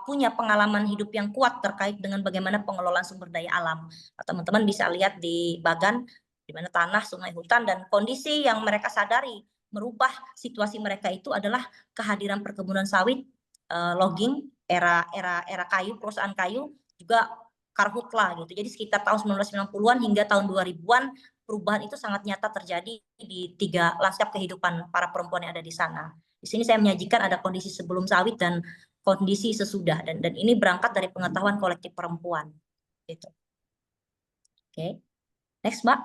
punya pengalaman hidup yang kuat terkait dengan bagaimana pengelolaan sumber daya alam. Teman-teman bisa lihat di Bagan, di mana tanah, sungai, hutan, dan kondisi yang mereka sadari merubah situasi mereka itu adalah kehadiran perkebunan sawit, logging, era kayu, perusahaan kayu, juga karhutla gitu. Jadi sekitar tahun 1990-an hingga tahun 2000-an perubahan itu sangat nyata terjadi di 3 lanskap kehidupan para perempuan yang ada di sana. Di sini saya menyajikan ada kondisi sebelum sawit dan kondisi sesudah, dan ini berangkat dari pengetahuan kolektif perempuan gitu. Oke. Next, Mbak.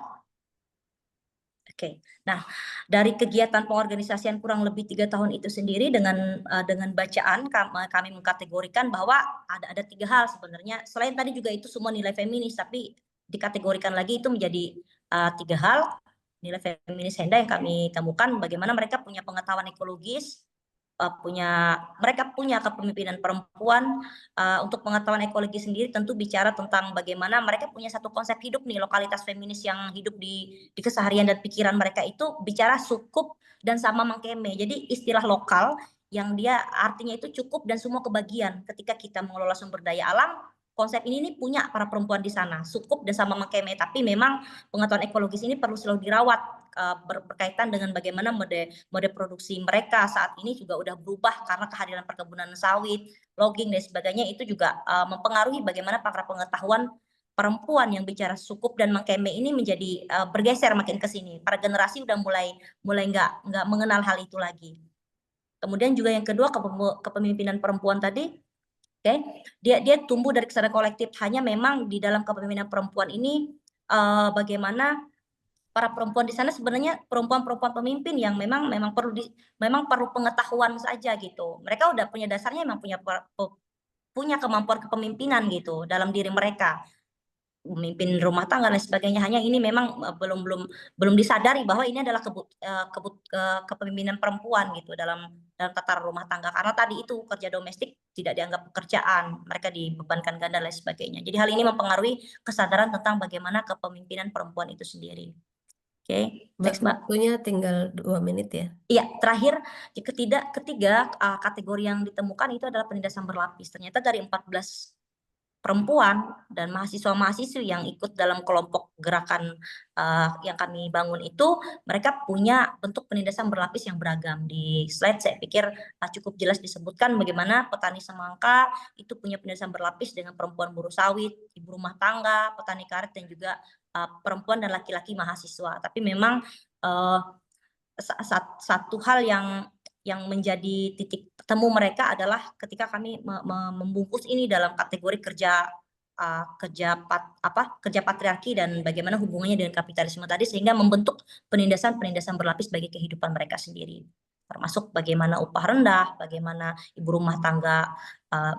Oke. Nah, dari kegiatan pengorganisasian kurang lebih 3 tahun itu sendiri dengan bacaan kami mengkategorikan bahwa ada 3 hal sebenarnya. Selain tadi juga itu semua nilai feminis, tapi dikategorikan lagi itu menjadi 3 hal. Nilai feminis Henda yang kami temukan bagaimana mereka punya pengetahuan ekologis, mereka punya kepemimpinan perempuan. Untuk pengetahuan ekologi sendiri tentu bicara tentang bagaimana mereka punya satu konsep hidup nih, lokalitas feminis yang hidup di keseharian dan pikiran mereka itu bicara sukup dan sama mengkeme. Jadi istilah lokal yang dia artinya itu cukup dan semua kebagian. Ketika kita mengelola sumber daya alam, konsep ini punya para perempuan di sana, sukup dan sama mengkeme. Tapi memang pengetahuan ekologis ini perlu selalu dirawat, berkaitan dengan bagaimana mode produksi mereka saat ini juga udah berubah karena kehadiran perkebunan sawit, logging, dan sebagainya. Itu juga mempengaruhi bagaimana para pengetahuan perempuan yang bicara sukup dan mengkeme ini menjadi bergeser makin ke sini. Para generasi udah mulai nggak mengenal hal itu lagi. Kemudian juga yang kedua, kepemimpinan perempuan tadi, oke, dia tumbuh dari kesadaran kolektif. Hanya memang di dalam kepemimpinan perempuan ini bagaimana para perempuan di sana sebenarnya perempuan-perempuan pemimpin yang memang perlu pengetahuan saja gitu. Mereka udah punya dasarnya, memang punya kemampuan kepemimpinan gitu dalam diri mereka, memimpin rumah tangga dan sebagainya. Hanya ini memang belum disadari bahwa ini adalah kepemimpinan perempuan gitu dalam tataran rumah tangga, karena tadi itu kerja domestik tidak dianggap pekerjaan, mereka dibebankan ganda dan lain sebagainya. Jadi hal ini mempengaruhi kesadaran tentang bagaimana kepemimpinan perempuan itu sendiri. Oke, next Mbak. Waktunya tinggal 2 menit ya. Iya, terakhir ketiga kategori yang ditemukan itu adalah penindasan berlapis. Ternyata dari 14 perempuan dan mahasiswa-mahasiswi yang ikut dalam kelompok gerakan yang kami bangun itu, mereka punya bentuk penindasan berlapis yang beragam. Di slide saya pikir cukup jelas disebutkan bagaimana petani semangka itu punya penindasan berlapis dengan perempuan buruh sawit, ibu rumah tangga, petani karet, dan juga perempuan dan laki-laki mahasiswa. Tapi memang satu hal yang menjadi titik temu mereka adalah ketika kami membungkus ini dalam kategori kerja patriarki dan bagaimana hubungannya dengan kapitalisme tadi, sehingga membentuk penindasan berlapis bagi kehidupan mereka sendiri, termasuk bagaimana upah rendah, bagaimana ibu rumah tangga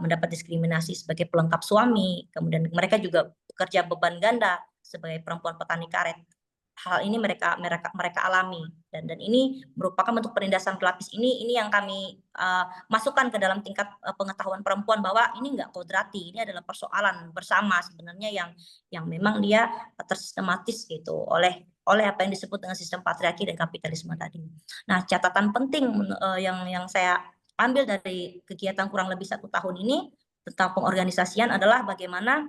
mendapat diskriminasi sebagai pelengkap suami, kemudian mereka juga bekerja beban ganda sebagai perempuan petani karet. Hal ini mereka alami, dan ini merupakan bentuk penindasan berlapis. Ini yang kami masukkan ke dalam tingkat pengetahuan perempuan, bahwa ini enggak kodrati, ini adalah persoalan bersama sebenarnya yang memang dia tersistematis gitu oleh apa yang disebut dengan sistem patriarki dan kapitalisme tadi. Nah, catatan penting yang saya ambil dari kegiatan kurang lebih 1 tahun ini tentang pengorganisasian adalah bagaimana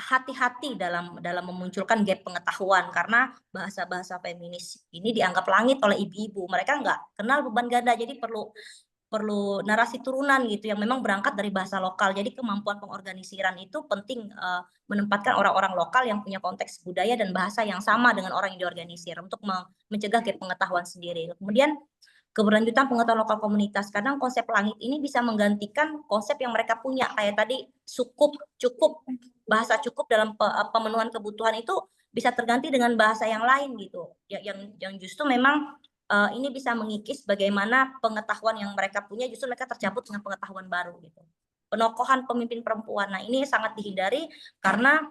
hati-hati dalam memunculkan gap pengetahuan, karena bahasa-bahasa feminis ini dianggap langit oleh ibu-ibu. Mereka nggak kenal beban ganda, jadi perlu narasi turunan gitu yang memang berangkat dari bahasa lokal. Jadi kemampuan pengorganisiran itu penting, menempatkan orang-orang lokal yang punya konteks budaya dan bahasa yang sama dengan orang yang diorganisir untuk mencegah gap pengetahuan sendiri. Kemudian keberlanjutan pengetahuan lokal komunitas. Kadang konsep langit ini bisa menggantikan konsep yang mereka punya, kayak tadi cukup, bahasa cukup dalam pemenuhan kebutuhan itu bisa terganti dengan bahasa yang lain gitu, yang justru memang ini bisa mengikis bagaimana pengetahuan yang mereka punya, justru mereka tercabut dengan pengetahuan baru gitu. Penokohan pemimpin perempuan, nah ini sangat dihindari karena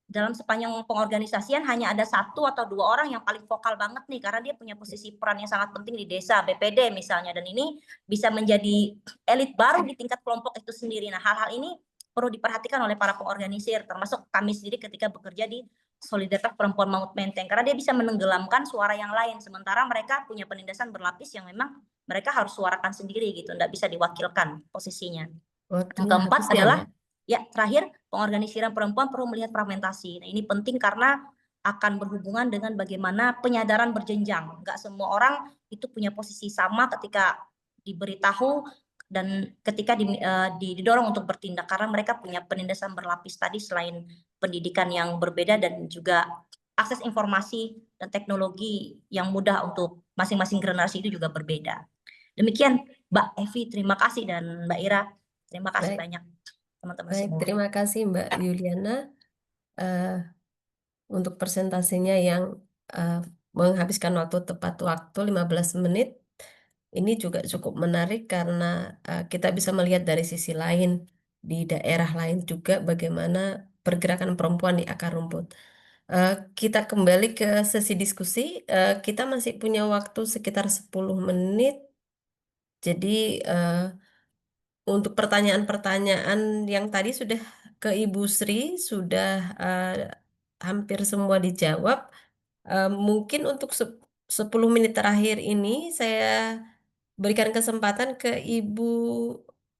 dalam sepanjang pengorganisasian hanya ada 1 atau 2 orang yang paling vokal banget nih, karena dia punya posisi peran yang sangat penting di desa, BPD misalnya, dan ini bisa menjadi elit baru di tingkat kelompok itu sendiri. Nah, hal-hal ini perlu diperhatikan oleh para pengorganisir, termasuk kami sendiri ketika bekerja di Solidaritas Perempuan Mangut Menteng, karena dia bisa menenggelamkan suara yang lain, sementara mereka punya penindasan berlapis yang memang mereka harus suarakan sendiri gitu, tidak bisa diwakilkan posisinya. Yang keempat adalah terakhir, pengorganisiran perempuan perlu melihat fragmentasi. Nah, ini penting karena akan berhubungan dengan bagaimana penyadaran berjenjang. Enggak semua orang itu punya posisi sama ketika diberitahu dan ketika didorong untuk bertindak, karena mereka punya penindasan berlapis tadi, selain pendidikan yang berbeda dan juga akses informasi dan teknologi yang mudah untuk masing-masing generasi itu juga berbeda. Demikian Mbak Evi, terima kasih, dan Mbak Ira, terima kasih banyak teman-teman semua. Terima kasih Mbak Yuliana untuk presentasinya yang menghabiskan waktu tepat waktu 15 menit. Ini juga cukup menarik karena kita bisa melihat dari sisi lain, di daerah lain juga bagaimana pergerakan perempuan di akar rumput. Kita kembali ke sesi diskusi. Kita masih punya waktu sekitar 10 menit. Jadi untuk pertanyaan-pertanyaan yang tadi sudah ke Ibu Sri, sudah hampir semua dijawab. Mungkin untuk 10 menit terakhir ini saya berikan kesempatan ke Ibu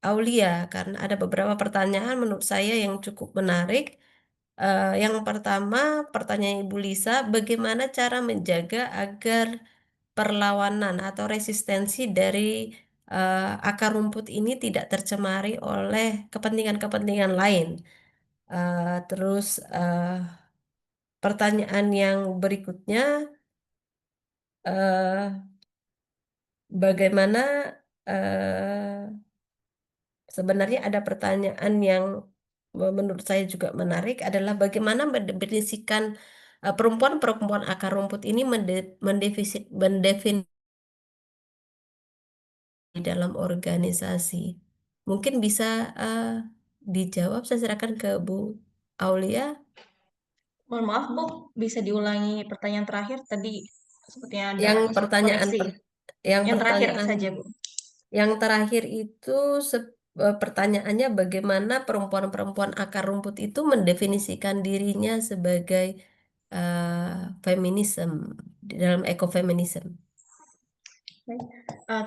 Aulia, karena ada beberapa pertanyaan menurut saya yang cukup menarik. Yang pertama, pertanyaan Ibu Lisa, bagaimana cara menjaga agar perlawanan atau resistensi dari akar rumput ini tidak tercemari oleh kepentingan-kepentingan lain. Terus pertanyaan yang berikutnya, bagaimana sebenarnya ada pertanyaan yang menurut saya juga menarik adalah bagaimana mendefinisikan perempuan-perempuan akar rumput ini mendefinisikan di dalam organisasi. Mungkin bisa dijawab, saya serahkan ke Bu Aulia. Mohon maaf Bu, bisa diulangi pertanyaan terakhir tadi sepertinya ada Yang pertanyaan koneksi. yang Yang terakhir pertanyaan saja Bu. yang terakhir itu pertanyaannya bagaimana perempuan-perempuan akar rumput itu mendefinisikan dirinya sebagai feminisme di dalam ekofeminisme. Baik.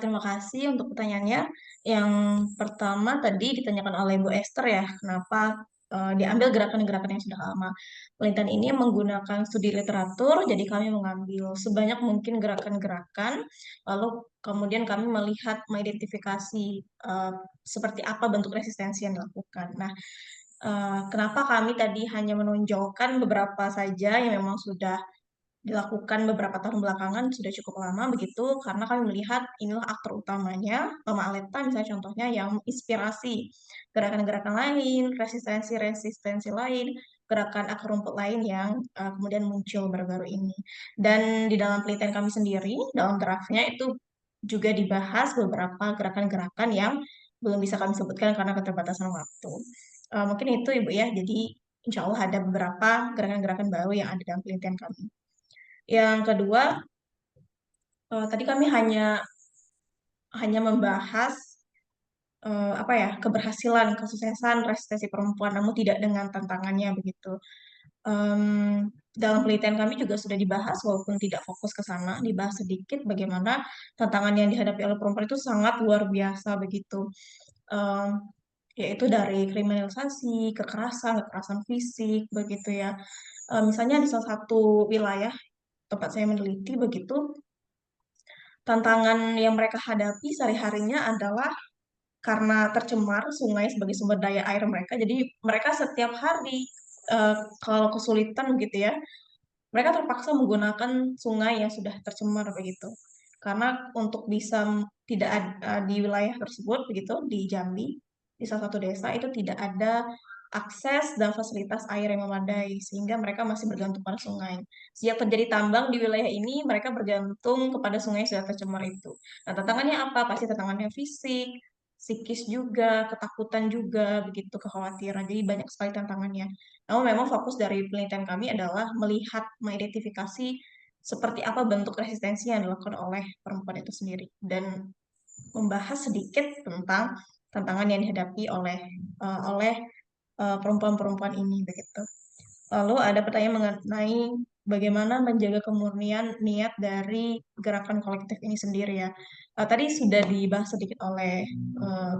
Terima kasih untuk pertanyaannya. Yang pertama tadi ditanyakan oleh Bu Esther ya, kenapa diambil gerakan-gerakan yang sudah lama. Penelitian ini menggunakan studi literatur, jadi kami mengambil sebanyak mungkin gerakan-gerakan, lalu kemudian kami melihat mengidentifikasi seperti apa bentuk resistensi yang dilakukan. Nah, kenapa kami tadi hanya menonjolkan beberapa saja yang memang sudah dilakukan beberapa tahun belakangan sudah cukup lama begitu karena kami melihat inilah aktor utamanya Mama Aletta misalnya contohnya yang menginspirasi gerakan-gerakan lain, resistensi lain, gerakan akar rumput lain yang kemudian muncul baru-baru ini. Dan di dalam penelitian kami sendiri dalam draftnya itu juga dibahas beberapa gerakan-gerakan yang belum bisa kami sebutkan karena keterbatasan waktu. Mungkin itu Ibu ya, jadi insya Allah ada beberapa gerakan-gerakan baru yang ada dalam penelitian kami. Yang kedua, tadi kami hanya membahas apa ya keberhasilan, kesuksesan resistensi perempuan, namun tidak dengan tantangannya begitu. Dalam penelitian kami juga sudah dibahas, walaupun tidak fokus ke sana, dibahas sedikit bagaimana tantangan yang dihadapi oleh perempuan itu sangat luar biasa begitu. Yaitu dari kriminalisasi, kekerasan fisik, begitu ya. Misalnya di salah satu wilayah tempat saya meneliti begitu, tantangan yang mereka hadapi sehari-harinya adalah karena tercemar sungai sebagai sumber daya air mereka. Jadi mereka setiap hari kalau kesulitan gitu ya, mereka terpaksa menggunakan sungai yang sudah tercemar begitu. Karena untuk bisa tidak ada di wilayah tersebut begitu di Jambi, di salah satu desa itu tidak ada akses dan fasilitas air yang memadai sehingga mereka masih bergantung pada sungai. Sejak terjadi tambang di wilayah ini, mereka bergantung kepada sungai yang sudah tercemar itu. Nah, tantangannya apa? Pasti tantangannya fisik, psikis juga, ketakutan juga, begitu kekhawatiran. Jadi banyak sekali tantangannya. Namun memang fokus dari penelitian kami adalah melihat, mengidentifikasi seperti apa bentuk resistensi yang dilakukan oleh perempuan itu sendiri dan membahas sedikit tentang tantangan yang dihadapi oleh perempuan-perempuan ini begitu. Lalu ada pertanyaan mengenai bagaimana menjaga kemurnian niat dari gerakan kolektif ini sendiri ya. Tadi sudah dibahas sedikit oleh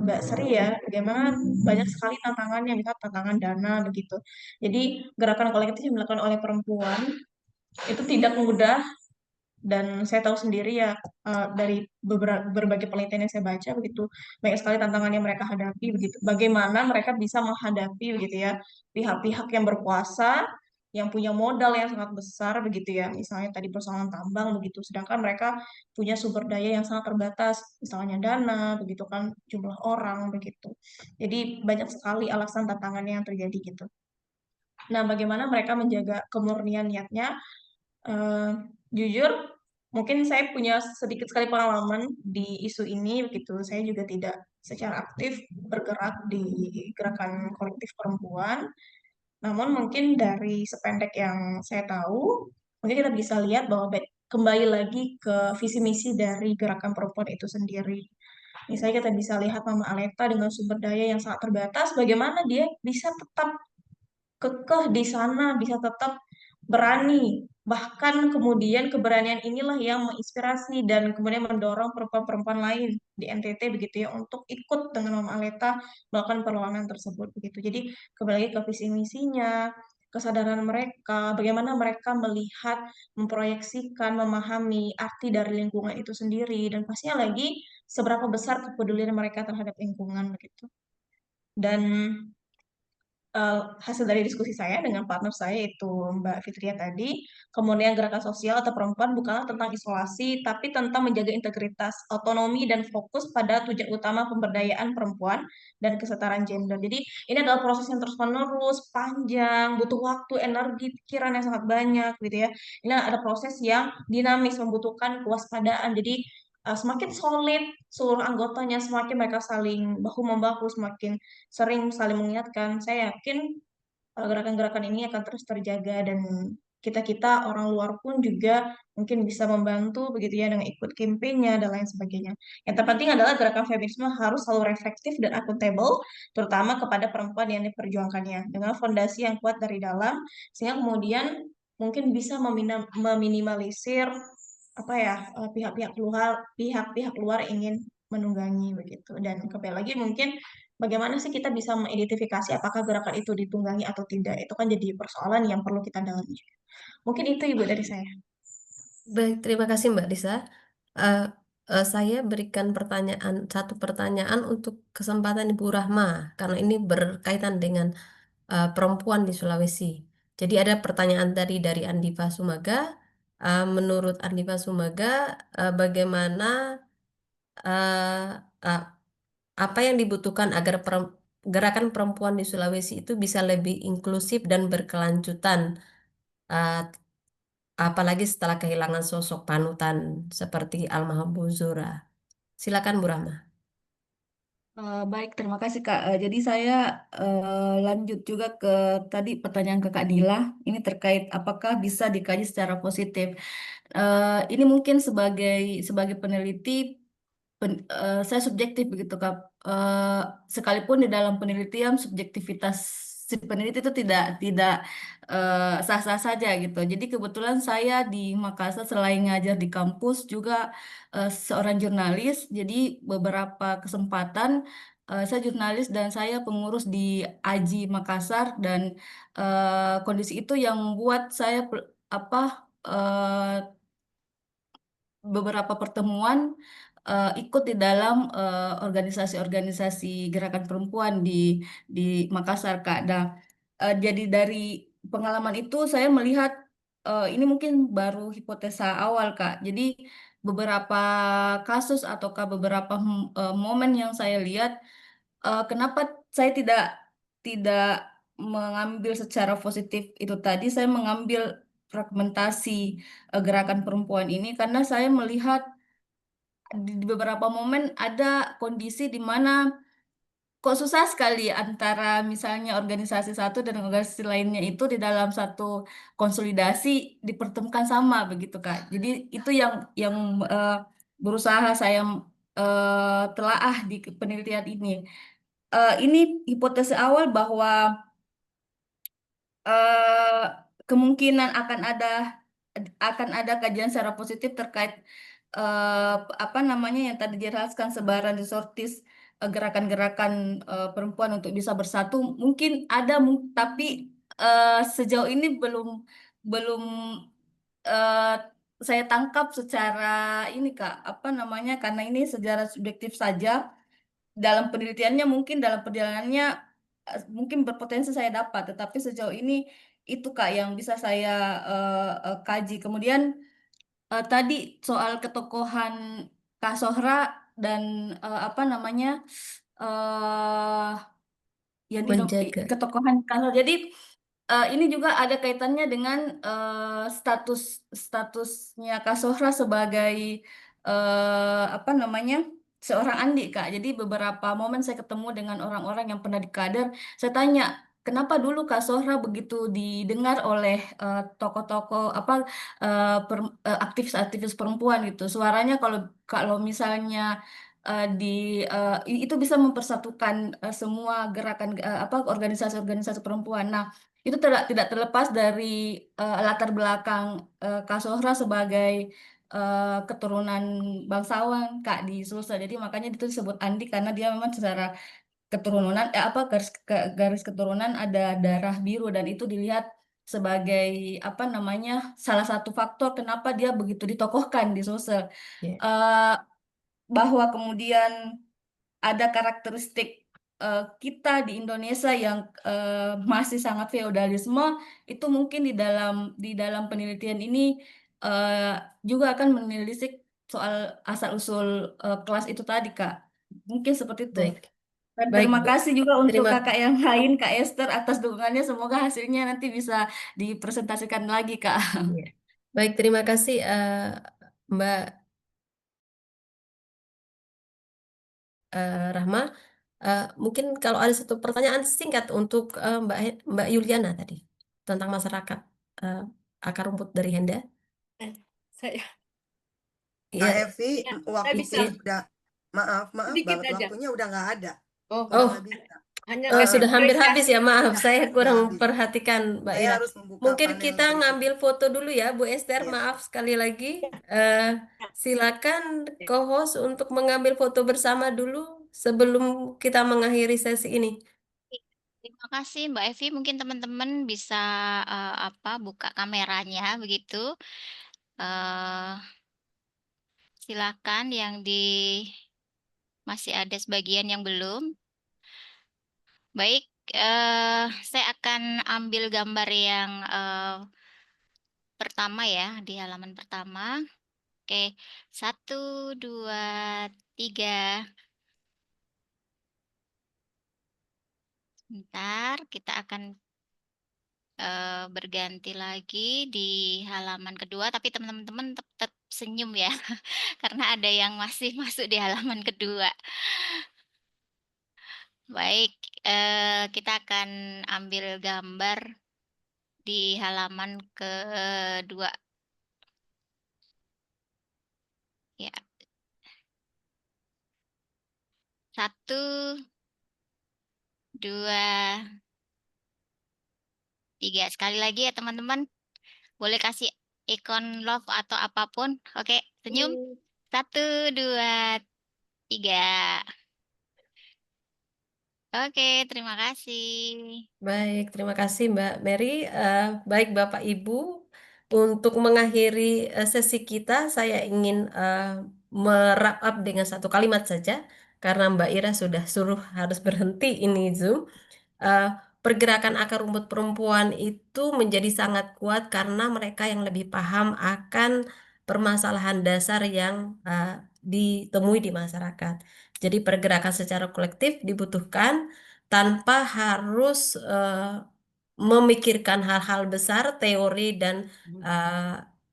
Mbak Sri ya, bagaimana banyak sekali tantangannya, misal tantangan dana begitu. Jadi gerakan kolektif yang dilakukan oleh perempuan itu tidak mudah dan saya tahu sendiri ya dari berbagai penelitian yang saya baca begitu banyak sekali tantangan yang mereka hadapi begitu. Bagaimana mereka bisa menghadapi begitu ya pihak-pihak yang berkuasa yang punya modal yang sangat besar begitu ya misalnya tadi persoalan tambang begitu sedangkan mereka punya sumber daya yang sangat terbatas misalnya dana begitu kan jumlah orang begitu. Jadi banyak sekali alasan tantangannya yang terjadi gitu. Nah, bagaimana mereka menjaga kemurnian niatnya? Jujur, mungkin saya punya sedikit sekali pengalaman di isu ini, begitu. Saya juga tidak secara aktif bergerak di gerakan kolektif perempuan. Namun mungkin dari sependek yang saya tahu, mungkin kita bisa lihat bahwa kembali lagi ke visi misi dari gerakan perempuan itu sendiri. Misalnya kita bisa lihat Mama Aletta dengan sumber daya yang sangat terbatas, bagaimana dia bisa tetap kekeh di sana, bisa tetap berani. Bahkan kemudian keberanian inilah yang menginspirasi dan kemudian mendorong perempuan-perempuan lain di NTT begitu ya untuk ikut dengan Mama Aletta melakukan perlawanan tersebut begitu. Jadi kembali lagi ke visi misinya, kesadaran mereka, bagaimana mereka melihat, memproyeksikan, memahami arti dari lingkungan itu sendiri dan pastinya lagi seberapa besar kepedulian mereka terhadap lingkungan begitu. Dan hasil dari diskusi saya dengan partner saya itu Mbak Fitria tadi, kemudian gerakan sosial atau perempuan bukanlah tentang isolasi, tapi tentang menjaga integritas, otonomi, dan fokus pada tujuan utama pemberdayaan perempuan dan kesetaraan gender. Jadi ini adalah proses yang terus-menerus, panjang, butuh waktu, energi, pikiran yang sangat banyak gitu ya. Ini ada proses yang dinamis, membutuhkan kewaspadaan. Jadi semakin solid seluruh anggotanya, semakin mereka saling bahu-membahu, semakin sering saling mengingatkan. Saya yakin gerakan-gerakan ini akan terus terjaga dan kita-kita orang luar pun juga mungkin bisa membantu begitu ya dengan ikut kampanye dan lain sebagainya. Yang terpenting adalah gerakan feminisme harus selalu reflektif dan akuntabel, terutama kepada perempuan yang diperjuangkannya dengan fondasi yang kuat dari dalam, sehingga kemudian mungkin bisa meminimalisir apa ya pihak-pihak luar ingin menunggangi begitu. Dan kembali lagi mungkin bagaimana sih kita bisa mengidentifikasi apakah gerakan itu ditunggangi atau tidak? Itu kan jadi persoalan yang perlu kita dalami juga. Mungkin itu Ibu dari saya. Baik, terima kasih Mbak Lisa. Eh, saya berikan satu pertanyaan untuk kesempatan Ibu Rahma, karena ini berkaitan dengan perempuan di Sulawesi. Jadi ada pertanyaan dari Andiva Sumaga. Menurut Andiva Sumaga, bagaimana eh, eh, apa yang dibutuhkan agar gerakan perempuan di Sulawesi itu bisa lebih inklusif dan berkelanjutan, eh, apalagi setelah kehilangan sosok panutan seperti almarhum Bu Zura. Silakan Bu Rahma. Baik, terima kasih Kak. Jadi saya lanjut juga ke tadi pertanyaan ke Kak Dila. Ini terkait apakah bisa dikaji secara positif. Ini mungkin sebagai peneliti saya subjektif begitu Kak. Sekalipun di dalam penelitian subjektivitas si peneliti itu tidak sah-sah saja gitu. Jadi kebetulan saya di Makassar selain ngajar di kampus juga seorang jurnalis. Jadi beberapa kesempatan saya jurnalis dan saya pengurus di AJI Makassar dan kondisi itu yang membuat saya apa eh, beberapa pertemuan ikut di dalam organisasi-organisasi gerakan perempuan di Makassar, Kak. Nah, jadi dari pengalaman itu saya melihat ini mungkin baru hipotesa awal, Kak. Jadi beberapa kasus ataukah beberapa momen yang saya lihat, kenapa saya tidak mengambil secara positif itu tadi, saya mengambil fragmentasi gerakan perempuan ini karena saya melihat di beberapa momen ada kondisi di mana kok susah sekali antara misalnya organisasi satu dan organisasi lainnya itu di dalam satu konsolidasi dipertemukan sama begitu Kak. Jadi itu yang berusaha saya telaah di penelitian ini. Ini hipotesa awal bahwa eh, kemungkinan akan ada kajian secara positif terkait apa namanya yang tadi dijelaskan sebaran resortis gerakan-gerakan perempuan untuk bisa bersatu mungkin ada tapi sejauh ini belum eh, saya tangkap secara ini Kak apa namanya karena ini secara subjektif saja dalam penelitiannya mungkin dalam perjalanannya mungkin berpotensi saya dapat, tetapi sejauh ini itu Kak yang bisa saya kaji. Kemudian tadi soal ketokohan Kak Sohra dan apa namanya eh yang Menjaga. ketokohan Kak Sohra. Jadi ini juga ada kaitannya dengan statusnya Kak Sohra sebagai apa namanya seorang Andi Kak. Jadi beberapa momen saya ketemu dengan orang-orang yang pernah di kader, saya tanya kenapa dulu Kak Sohra begitu didengar oleh tokoh-tokoh apa aktivis-aktivis perempuan gitu. Suaranya kalau kalau misalnya itu bisa mempersatukan semua gerakan apa organisasi-organisasi perempuan. Nah, itu tidak terlepas dari latar belakang Kak Sohra sebagai keturunan bangsawan Kak di Sulsel. Jadi makanya itu disebut Andi karena dia memang secara keturunan apa garis keturunan ada darah biru dan itu dilihat sebagai apa namanya salah satu faktor kenapa dia begitu ditokohkan di Sulsel. Ya. Eh, bahwa kemudian ada karakteristik kita di Indonesia yang masih sangat feodalisme, itu mungkin di dalam penelitian ini juga akan menelisik soal asal-usul kelas itu tadi, Kak. Mungkin seperti itu. Baik, Dan baik terima Bu. kasih juga untuk Terima kakak yang lain, Kak Esther, atas dukungannya. Semoga hasilnya nanti bisa dipresentasikan lagi, Kak. Iya. Baik, terima kasih Mbak Rahma. Mungkin kalau ada satu pertanyaan singkat untuk Mbak Yuliana tadi tentang masyarakat akar rumput dari Henda. Saya Kak Iya, Evi, ya, saya waktu bisa kita udah, maaf sedikit banget, aja. waktunya udah nggak ada, Oh, udah Oh, nggak bisa. hanya sudah hampir apresiasi. habis ya, maaf, Ya, saya udah kurang habis. perhatikan Mbak Saya Ira. harus membuka Mungkin panel kita berikutnya. ngambil foto dulu ya, Bu Esther. Iya. Maaf sekali lagi. Silakan co-host untuk mengambil foto bersama dulu sebelum kita mengakhiri sesi ini. Terima kasih Mbak Evi. Mungkin teman-teman bisa buka kameranya begitu. Silakan yang masih ada sebagian yang belum. Baik, saya akan ambil gambar yang pertama ya, di halaman pertama. Oke, 1, 2, 3. Sebentar, kita akan berganti lagi di halaman kedua, tapi teman-teman tetap senyum ya, karena ada yang masih masuk di halaman kedua. Baik, kita akan ambil gambar di halaman kedua. Ya. 1, 2, 3. Sekali lagi ya teman-teman. Boleh kasih ikon love atau apapun. Oke, senyum. 1, 2, 3. Oke, terima kasih. Baik, terima kasih Mbak Mary. Baik Bapak Ibu, untuk mengakhiri sesi kita, saya ingin merap up dengan satu kalimat saja, karena Mbak Ira sudah suruh harus berhenti ini Zoom. Eh, Pergerakan akar rumput perempuan itu menjadi sangat kuat karena mereka yang lebih paham akan permasalahan dasar yang ditemui di masyarakat. Jadi pergerakan secara kolektif dibutuhkan tanpa harus memikirkan hal-hal besar, teori dan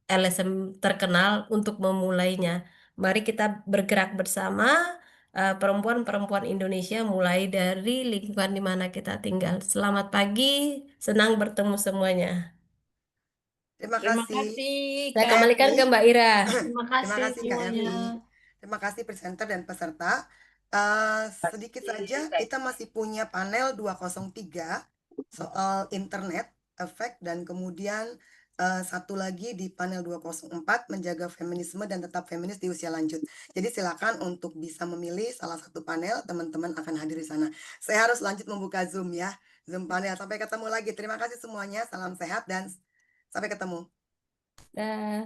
LSM terkenal untuk memulainya. Mari kita bergerak bersama perempuan-perempuan Indonesia mulai dari lingkungan di mana kita tinggal. Selamat pagi, senang bertemu semuanya. Terima Terima kasih. kasih, Saya Kak. kembalikan ke Mbak Ira. Terima Terima kasih kasih Kak semuanya. Evi. Terima kasih presenter dan peserta. Sedikit saja, kita masih punya panel 203 soal internet, efek, dan kemudian satu lagi di panel 204 menjaga feminisme dan tetap feminis di usia lanjut. Jadi silakan untuk bisa memilih salah satu panel, teman-teman akan hadir di sana. Saya harus lanjut membuka Zoom ya, Zoom panel. Sampai ketemu lagi. Terima kasih semuanya, salam sehat dan sampai ketemu. Dah.